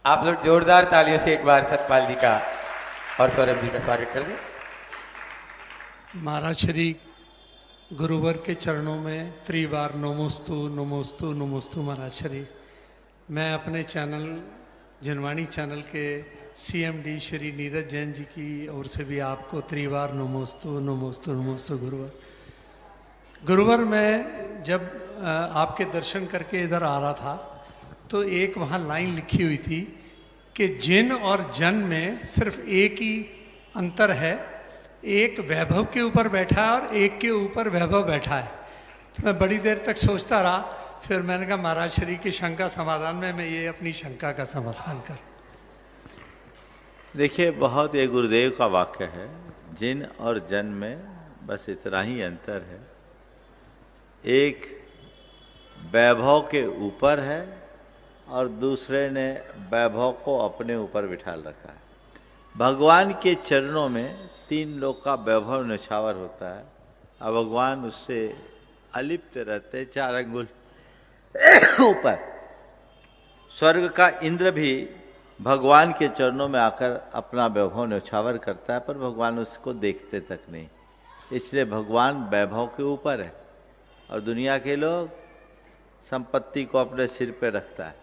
आप लोग जोरदार तालियों से एक बार सतपाल जी का और सौरभ जी का स्वागत कर दें। महाराज श्री गुरुवर के चरणों में त्रिवार नमोस्तु नमोस्तु नमोस्तु। महाराज श्री, मैं अपने चैनल जिनवाणी चैनल के CMD श्री नीरज जैन जी की ओर से भी आपको त्रिवार नमोस्तु नमोस्तु नमोस्तु गुरुवर। गुरुवर, मैं जब आपके दर्शन करके इधर आ रहा था तो एक वहाँ लाइन लिखी हुई थी कि जिन और जन में सिर्फ एक ही अंतर है, एक वैभव के ऊपर बैठा है और एक के ऊपर वैभव बैठा है। तो मैं बड़ी देर तक सोचता रहा, फिर मैंने कहा महाराज श्री की शंका समाधान में मैं ये अपनी शंका का समाधान कर। देखिए, बहुत ये गुरुदेव का वाक्य है, जिन और जन में बस इतना ही अंतर है, एक वैभव के ऊपर है और दूसरे ने वैभव को अपने ऊपर बिठा रखा है। भगवान के चरणों में तीन लोग का वैभव निछावर होता है और भगवान उससे अलिप्त रहते, 4 अंगुल ऊपर। स्वर्ग का इंद्र भी भगवान के चरणों में आकर अपना वैभव निछावर करता है, पर भगवान उसको देखते तक नहीं। इसलिए भगवान वैभव के ऊपर है और दुनिया के लोग संपत्ति को अपने सिर पे रखता है।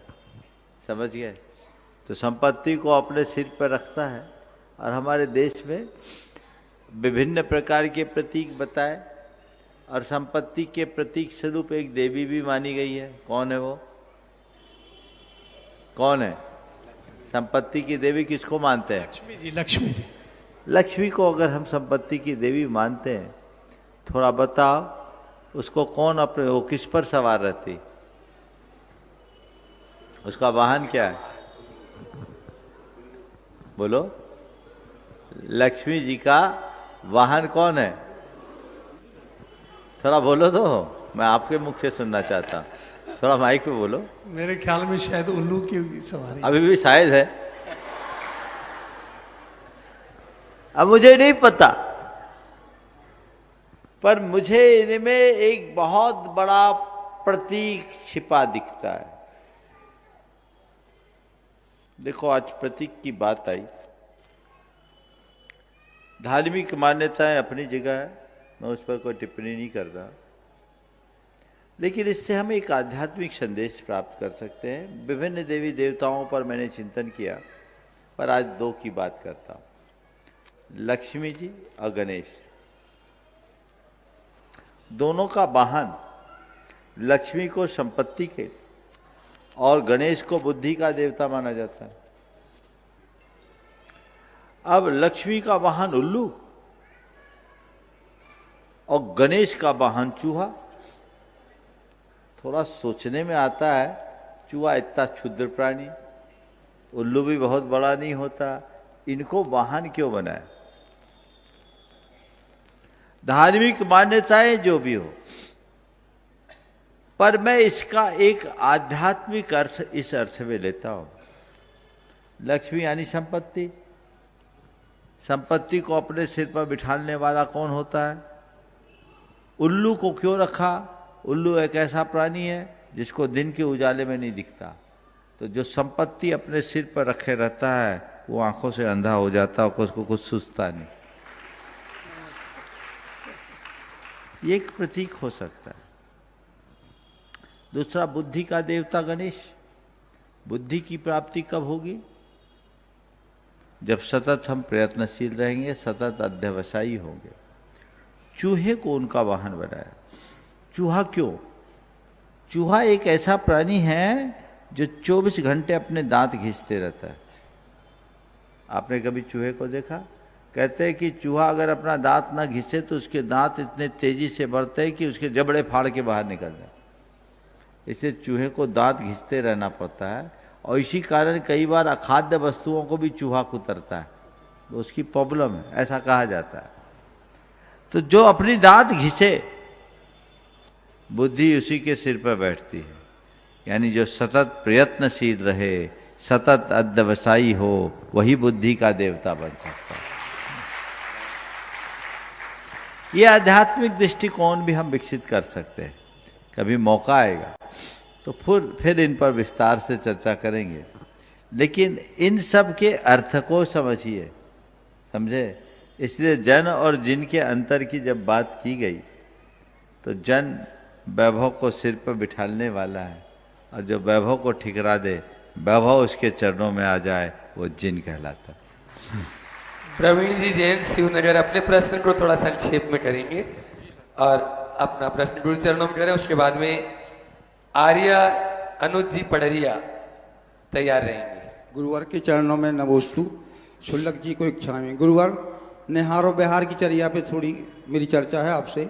समझ गए? तो संपत्ति को अपने सिर पर रखता है और हमारे देश में विभिन्न प्रकार के प्रतीक बताए और संपत्ति के प्रतीक स्वरूप एक देवी भी मानी गई है। कौन है वो? कौन है? संपत्ति की देवी किसको मानते हैं? लक्ष्मी जी। लक्ष्मी जी। लक्ष्मी को अगर हम संपत्ति की देवी मानते हैं, थोड़ा बताओ उसको कौन अपने, वो किस पर सवार रहती? उसका वाहन क्या है? बोलो। लक्ष्मी जी का वाहन कौन है? थोड़ा बोलो तो, मैं आपके मुख से सुनना चाहता हूँ। थोड़ा माइक पे बोलो। मेरे ख्याल में शायद उल्लू की सवारी अभी भी शायद है, अब मुझे नहीं पता, पर मुझे इनमें एक बहुत बड़ा प्रतीक छिपा दिखता है। देखो, आज प्रतीक की बात आई। धार्मिक मान्यताएं अपनी जगह है, मैं उस पर कोई टिप्पणी नहीं कर रहा, लेकिन इससे हम एक आध्यात्मिक संदेश प्राप्त कर सकते हैं। विभिन्न देवी देवताओं पर मैंने चिंतन किया, पर आज दो की बात करता हूं, लक्ष्मी जी और गणेश। दोनों का वाहन, लक्ष्मी को संपत्ति के और गणेश को बुद्धि का देवता माना जाता है। अब लक्ष्मी का वाहन उल्लू और गणेश का वाहन चूहा। थोड़ा सोचने में आता है, चूहा इतना क्षुद्र प्राणी, उल्लू भी बहुत बड़ा नहीं होता, इनको वाहन क्यों बनाया? धार्मिक मान्यताएं जो भी हो, पर मैं इसका एक आध्यात्मिक अर्थ इस अर्थ में लेता हूं। लक्ष्मी यानी संपत्ति। संपत्ति को अपने सिर पर बिठाने वाला कौन होता है? उल्लू को क्यों रखा? उल्लू एक ऐसा प्राणी है जिसको दिन के उजाले में नहीं दिखता, तो जो संपत्ति अपने सिर पर रखे रहता है वो आंखों से अंधा हो जाता है, उसको कुछ सूझता नहीं। ये एक प्रतीक हो सकता है। दूसरा, बुद्धि का देवता गणेश। बुद्धि की प्राप्ति कब होगी? जब सतत हम प्रयत्नशील रहेंगे, सतत अध्यवसायी होंगे। चूहे को उनका वाहन बनाया। चूहा क्यों? चूहा एक ऐसा प्राणी है जो 24 घंटे अपने दांत घिसते रहता है। आपने कभी चूहे को देखा? कहते हैं कि चूहा अगर अपना दांत ना घिसे तो उसके दांत इतने तेजी से बढ़ते हैं कि उसके जबड़े फाड़ के बाहर निकल जाए। इसलिए चूहे को दांत घिसते रहना पड़ता है, और इसी कारण कई बार अखाद्य वस्तुओं को भी चूहा कुतरता है, तो उसकी प्रॉब्लम है, ऐसा कहा जाता है। तो जो अपनी दांत घिसे, बुद्धि उसी के सिर पर बैठती है। यानी जो सतत प्रयत्नशील रहे, सतत अध्यवसायी हो, वही बुद्धि का देवता बन सकता है। ये आध्यात्मिक दृष्टिकोण भी हम विकसित कर सकते हैं। कभी मौका आएगा तो फिर इन पर विस्तार से चर्चा करेंगे, लेकिन इन सब के अर्थ को समझिए, समझे? इसलिए जन और जिन के अंतर की जब बात की गई, तो जन वैभव को सिर पर बिठाने वाला है, और जो वैभव को ठिकरा दे, वैभव उसके चरणों में आ जाए, वो जिन कहलाता है। प्रवीण जी जैन शिवनगर अपने प्रश्न को थोड़ा संक्षेप में करेंगे और अपना प्रश्न गुरु चरणों में करें। उसके बाद में आर्या अनुज जी पडरिया तैयार रहेंगे। गुरुवर के चरणों में नमोस्तु। शुल्लक जी को इच्छा में गुरुवर निहारो बिहार की चर्या पे थोड़ी मेरी चर्चा है आपसे।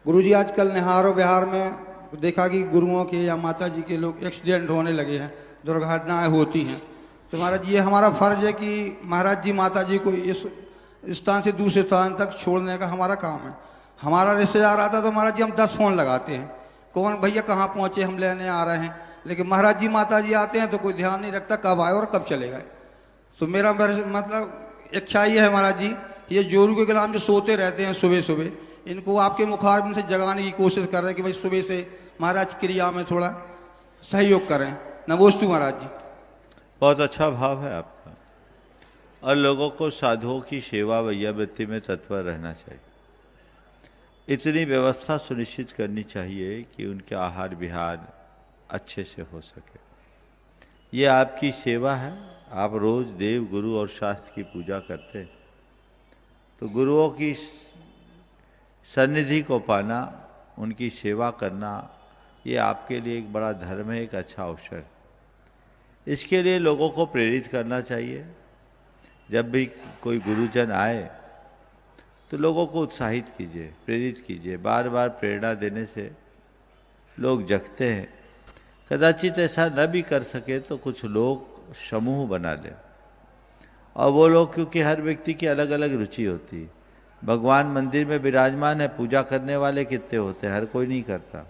गुरुजी, आजकल निहारो बिहार में देखा कि गुरुओं के या माता जी के लोग एक्सीडेंट होने लगे हैं, दुर्घटनाएं होती हैं। तो महाराज ये हमारा फर्ज है कि महाराज जी माता जी को इस स्थान से दूसरे स्थान तक छोड़ने का हमारा काम है। हमारा रिश्तेदार आता तो महाराज जी हम 10 फोन लगाते हैं, कौन भैया कहाँ पहुँचे, हम लेने आ रहे हैं। लेकिन महाराज जी माता जी आते हैं तो कोई ध्यान नहीं रखता कब आए और कब चले गए। तो मेरा मतलब इच्छा ये है महाराज जी, ये जोरू के गुलाम जो सोते रहते हैं सुबह सुबह, इनको आपके मुखारबिन से जगाने की कोशिश कर रहे हैं कि भाई सुबह से महाराज क्रिया में थोड़ा सहयोग करें। नमोस्तु महाराज जी। बहुत अच्छा भाव है आपका, और लोगों को साधुओं की सेवा वैयावृत्ति में तत्पर रहना चाहिए। इतनी व्यवस्था सुनिश्चित करनी चाहिए कि उनके आहार विहार अच्छे से हो सके। ये आपकी सेवा है। आप रोज देव, गुरु और शास्त्र की पूजा करते हैं, तो गुरुओं की सन्निधि को पाना, उनकी सेवा करना, ये आपके लिए एक बड़ा धर्म है, एक अच्छा अवसर है। इसके लिए लोगों को प्रेरित करना चाहिए। जब भी कोई गुरुजन आए तो लोगों को उत्साहित कीजिए, प्रेरित कीजिए। बार बार प्रेरणा देने से लोग जगते हैं। कदाचित ऐसा न भी कर सके तो कुछ लोग समूह बना लें, और वो लोग, क्योंकि हर व्यक्ति की अलग अलग रुचि होती है। भगवान मंदिर में विराजमान है, पूजा करने वाले कितने होते हैं? हर कोई नहीं करता।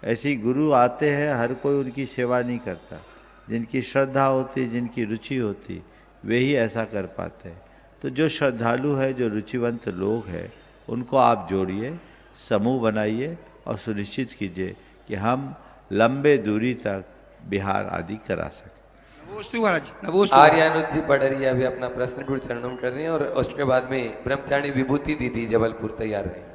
ऐसे ही गुरु आते हैं, हर कोई उनकी सेवा नहीं करता। जिनकी श्रद्धा होती, जिनकी रुचि होती, वे ही ऐसा कर पाते हैं। तो जो श्रद्धालु है, जो रुचिवंत लोग हैं, उनको आप जोड़िए, समूह बनाइए और सुनिश्चित कीजिए कि हम लंबे दूरी तक बिहार आदि करा सकें। आर्यानुज जी पडरिया भी अपना प्रश्न गुरु चरणों में कर रहे हैं, और उसके बाद में ब्रह्मचारिणी विभूति दीदी जबलपुर तैयार रहे।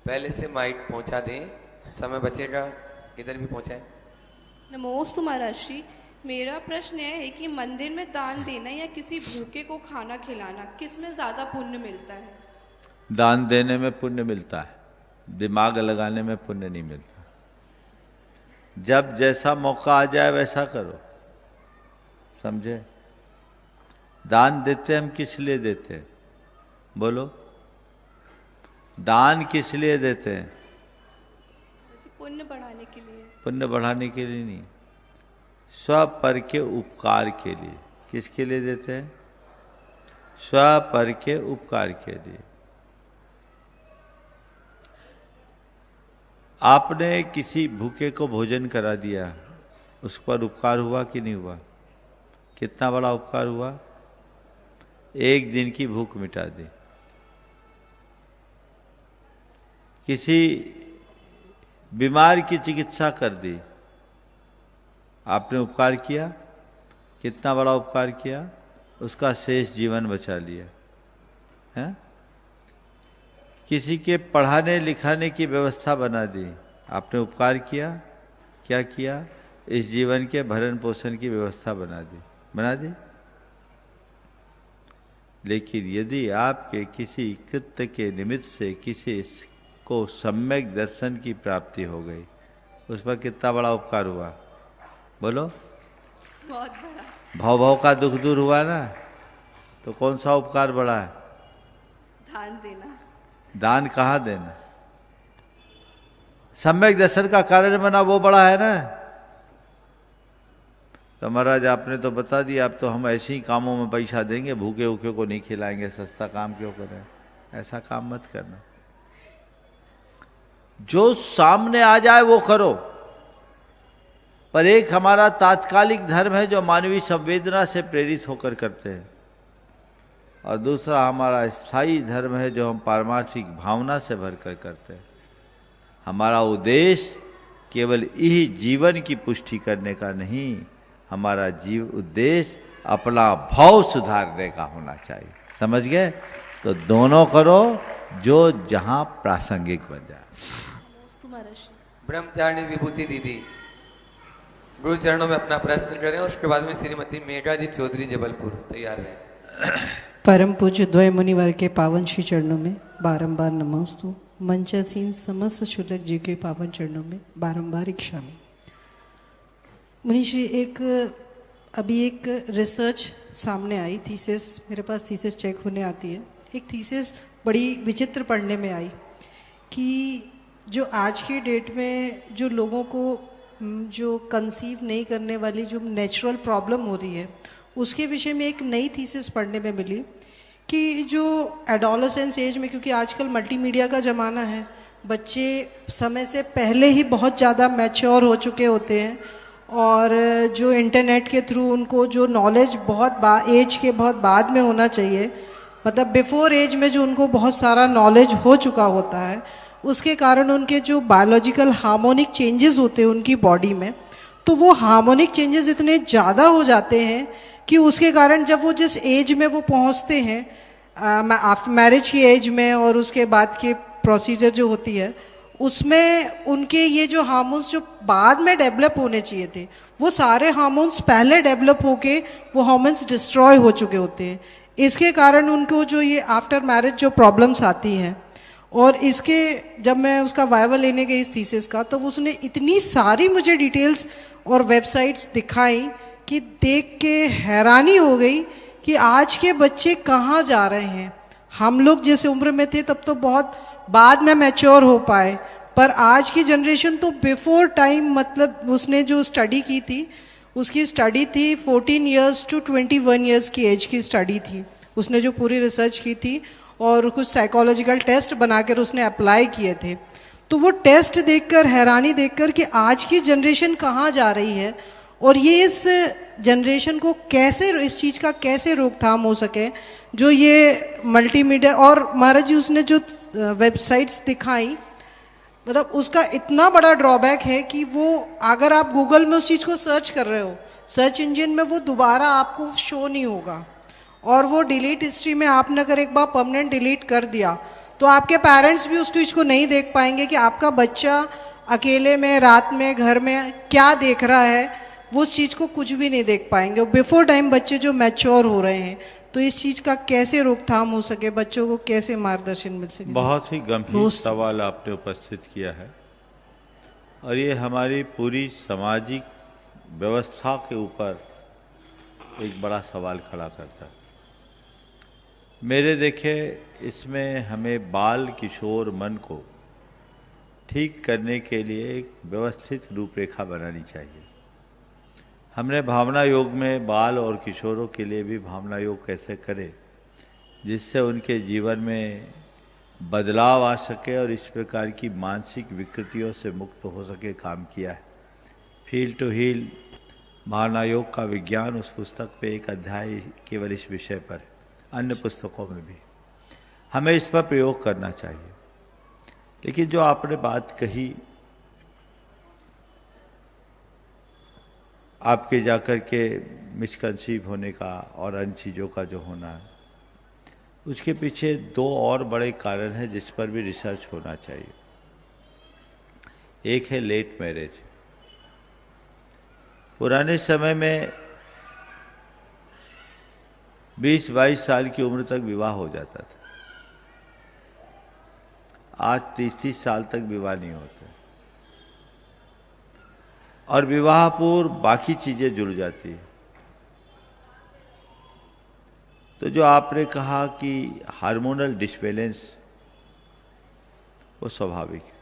पहले से माइक पहुंचा दें, समय बचेगा, इधर भी पहुंचाएं। नमोस्तु महाराज श्री, मेरा प्रश्न यह है कि मंदिर में दान देना या किसी भूखे को खाना खिलाना, किस में ज्यादा पुण्य मिलता है? दान देने में पुण्य मिलता है, दिमाग लगाने में पुण्य नहीं मिलता। जब जैसा मौका आ जाए वैसा करो, समझे? दान देते हम किस लिए देते हैं? बोलो, दान किस लिए देते हैं? पुण्य बढ़ाने के लिए। पुण्य बढ़ाने के लिए नहीं, स्वपर के उपकार के लिए। किसके लिए देते हैं? स्वपर के उपकार के लिए। आपने किसी भूखे को भोजन करा दिया, उस पर उपकार हुआ कि नहीं हुआ? कितना बड़ा उपकार हुआ? एक दिन की भूख मिटा दी। किसी बीमार की चिकित्सा कर दी, आपने उपकार किया। कितना बड़ा उपकार किया? उसका शेष जीवन बचा लिया है। किसी के पढ़ाने लिखाने की व्यवस्था बना दी, आपने उपकार किया। क्या किया? इस जीवन के भरण पोषण की व्यवस्था बना दी। लेकिन यदि आपके किसी कृत्य के निमित्त से किसी को सम्यक दर्शन की प्राप्ति हो गई, उस पर कितना बड़ा उपकार हुआ? बोलो, बहुत बड़ा। भव का दुख दूर हुआ ना, तो कौन सा उपकार बड़ा है? दान देना। दान कहाँ देना? सम्यक दर्शन का कारण बना, वो बड़ा है ना। तो महाराज आपने तो बता दिया, अब तो हम ऐसे ही कामों में पैसा देंगे, भूखे भूखे को नहीं खिलाएंगे, सस्ता काम क्यों करें? ऐसा काम मत करना। जो सामने आ जाए वो करो, पर एक हमारा तात्कालिक धर्म है जो मानवीय संवेदना से प्रेरित होकर करते हैं, और दूसरा हमारा स्थायी धर्म है जो हम पारमार्थिक भावना से भरकर करते हैं। हमारा उद्देश्य केवल यही जीवन की पुष्टि करने का नहीं, हमारा उद्देश्य अपना भाव सुधारने का होना चाहिए। समझ गए? तो दोनों करो, जो जहां प्रासंगिक बन जाए। ब्रह्मचारिणी विभूति दीदी गुरु चरणों में अपना प्रश्न करें, और उसके बाद में श्रीमती मेघा जी चौधरी जबलपुर तैयार है। परम पूज्य द्वय मुनिवर के पावन श्री चरणों में बारंबार नमोस्तु। मंचासीन समस्त शुल्लक जी के पावन चरणों में बारंबार इक्षामि। मुनिश्री, अभी एक रिसर्च सामने आई, थीसिस, मेरे पास थीसिस चेक होने आती है। एक थीसिस बड़ी विचित्र पढ़ने में आई कि जो आज की डेट में जो लोगों को जो कंसीव नहीं करने वाली जो नेचुरल प्रॉब्लम हो रही है, उसके विषय में एक नई थीसिस पढ़ने में मिली कि जो एडोलेसेंस एज में, क्योंकि आजकल मल्टीमीडिया का ज़माना है, बच्चे समय से पहले ही बहुत ज़्यादा मैच्योर हो चुके होते हैं, और जो इंटरनेट के थ्रू उनको जो नॉलेज बहुत एज के बहुत बाद में होना चाहिए, मतलब बिफोर एज में जो उनको बहुत सारा नॉलेज हो चुका होता है, उसके कारण उनके जो बायोलॉजिकल हार्मोनिक चेंजेस होते हैं उनकी बॉडी में, तो वो हार्मोनिक चेंजेस इतने ज़्यादा हो जाते हैं कि उसके कारण जब वो जिस एज में वो पहुंचते हैं आफ्टर मैरिज की एज में और उसके बाद के प्रोसीजर जो होती है उसमें उनके ये जो हार्मोन्स जो बाद में डेवलप होने चाहिए थे वो सारे हार्मोन्स पहले डेवलप होके वो हार्मोन्स डिस्ट्रॉय हो चुके होते हैं। इसके कारण उनको जो ये आफ्टर मैरिज जो प्रॉब्लम्स आती हैं, और इसके जब मैं उसका वाइवा लेने गई इस थीसिस का तो उसने इतनी सारी मुझे डिटेल्स और वेबसाइट्स दिखाई कि देख के हैरानी हो गई कि आज के बच्चे कहाँ जा रहे हैं। हम लोग जिस उम्र में थे तब तो बहुत बाद में मैच्योर हो पाए, पर आज की जनरेशन तो बिफोर टाइम, मतलब उसने जो स्टडी की थी उसकी स्टडी थी 14 इयर्स टू 21 इयर्स की एज की स्टडी थी। उसने जो पूरी रिसर्च की थी और कुछ साइकोलॉजिकल टेस्ट बनाकर उसने अप्लाई किए थे। तो वो टेस्ट देखकर हैरानी देखकर कि आज की जनरेशन कहाँ जा रही है और ये इस जनरेशन को कैसे, इस चीज़ का कैसे रोकथाम हो सके, जो ये मल्टीमीडिया और महाराज जी उसने जो वेबसाइट्स दिखाई, मतलब उसका इतना बड़ा ड्रॉबैक है कि वो अगर आप गूगल में उस चीज़ को सर्च कर रहे हो, सर्च इंजन में वो दोबारा आपको शो नहीं होगा, और वो डिलीट हिस्ट्री में आपने अगर एक बार परमानेंट डिलीट कर दिया तो आपके पेरेंट्स भी उस चीज़ को नहीं देख पाएंगे कि आपका बच्चा अकेले में रात में घर में क्या देख रहा है, वो उस चीज़ को कुछ भी नहीं देख पाएंगे। और बिफोर टाइम बच्चे जो मैच्योर हो रहे हैं, तो इस चीज़ का कैसे रोकथाम हो सके, बच्चों को कैसे मार्गदर्शन मिल सके। बहुत ही गंभीर सवाल आपने उपस्थित किया है और ये हमारी पूरी सामाजिक व्यवस्था के ऊपर एक बड़ा सवाल खड़ा करता है। मेरे देखे इसमें हमें बाल किशोर मन को ठीक करने के लिए एक व्यवस्थित रूपरेखा बनानी चाहिए। हमने भावना योग में बाल और किशोरों के लिए भी भावना योग कैसे करें जिससे उनके जीवन में बदलाव आ सके और इस प्रकार की मानसिक विकृतियों से मुक्त हो सके काम किया है। फील टू हील भावना योग का विज्ञान, उस पुस्तक पे एक अध्याय केवल इस विषय पर है, अन्य पुस्तकों में भी हमें इस पर प्रयोग करना चाहिए। लेकिन जो आपने बात कही, आपके जाकर के मिसकंसीव होने का और अन्य चीज़ों का जो होना है, उसके पीछे दो और बड़े कारण हैं जिस पर भी रिसर्च होना चाहिए। एक है लेट मैरिज। पुराने समय में 20-22 साल की उम्र तक विवाह हो जाता था, आज 30-30 साल तक विवाह नहीं होते और विवाह पूर्व बाकी चीजें जुड़ जाती है। तो जो आपने कहा कि हार्मोनल डिसबैलेंस, वो स्वाभाविक है।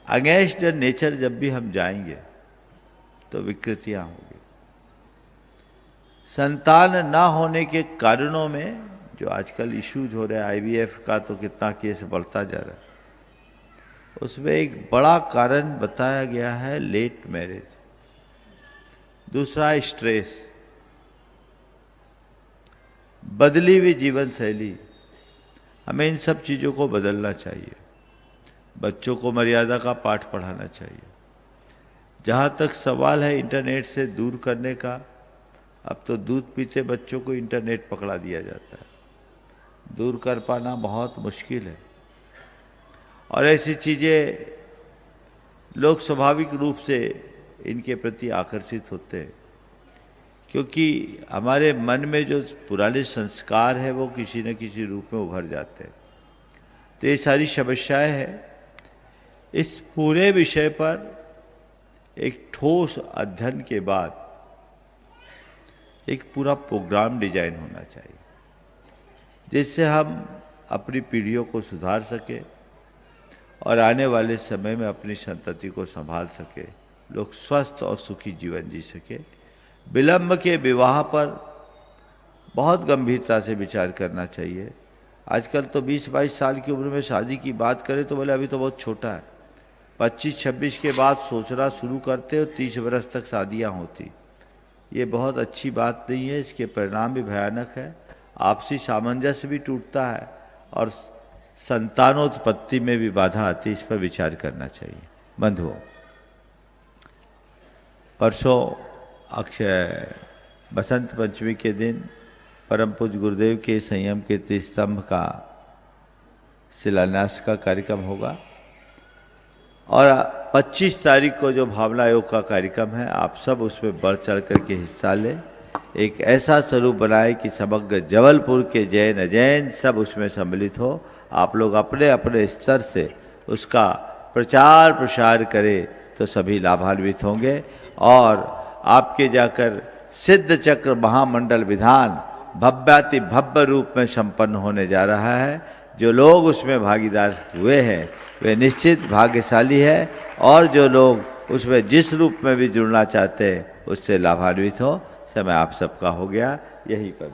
अगेंस्ट द नेचर जब भी हम जाएंगे तो विकृतियां होंगी। संतान ना होने के कारणों में जो आजकल इश्यूज हो रहे हैं, IVF का तो कितना केस बढ़ता जा रहा है, उसमें एक बड़ा कारण बताया गया है लेट मैरिज। दूसरा स्ट्रेस, बदली हुई जीवन शैली। हमें इन सब चीज़ों को बदलना चाहिए। बच्चों को मर्यादा का पाठ पढ़ाना चाहिए। जहाँ तक सवाल है इंटरनेट से दूर करने का, अब तो दूध पीते बच्चों को इंटरनेट पकड़ा दिया जाता है, दूर कर पाना बहुत मुश्किल है। और ऐसी चीज़ें लोग स्वाभाविक रूप से इनके प्रति आकर्षित होते हैं, क्योंकि हमारे मन में जो पुराने संस्कार है वो किसी न किसी रूप में उभर जाते हैं। तो ये सारी समस्याएं हैं। इस पूरे विषय पर एक ठोस अध्ययन के बाद एक पूरा प्रोग्राम डिजाइन होना चाहिए, जिससे हम अपनी पीढ़ियों को सुधार सके और आने वाले समय में अपनी संतति को संभाल सके, लोग स्वस्थ और सुखी जीवन जी सके। विलंब के विवाह पर बहुत गंभीरता से विचार करना चाहिए। आजकल तो 20-22 साल की उम्र में शादी की बात करें तो बोले अभी तो बहुत छोटा है। 25-26 के बाद सोचना शुरू करते और 30 वर्ष तक शादियां होती। ये बहुत अच्छी बात नहीं है, इसके परिणाम भी भयानक है। आपसी सामंजस्य भी टूटता है और संतानोत्पत्ति में भी बाधा आती है। इस पर विचार करना चाहिए। बंधुओं, परसों अक्षय बसंत पंचमी के दिन परम पूज्य गुरुदेव के संयम के त्रिस्तंभ का शिलान्यास का कार्यक्रम होगा और 25 तारीख को जो भावना योग का कार्यक्रम है, आप सब उसमें बढ़ चढ़ करके हिस्सा लें। एक ऐसा स्वरूप बनाए कि समग्र जबलपुर के जैन अजैन सब उसमें सम्मिलित हो। आप लोग अपने अपने स्तर से उसका प्रचार प्रसार करें तो सभी लाभान्वित होंगे और आपके जाकर सिद्ध चक्र महामंडल विधान भव्याति भव्य रूप में संपन्न होने जा रहा है। जो लोग उसमें भागीदार हुए हैं वे निश्चित भाग्यशाली है और जो लोग उसमें जिस रूप में भी जुड़ना चाहते हैं उससे लाभान्वित हो। समय आप सबका हो गया, यही पर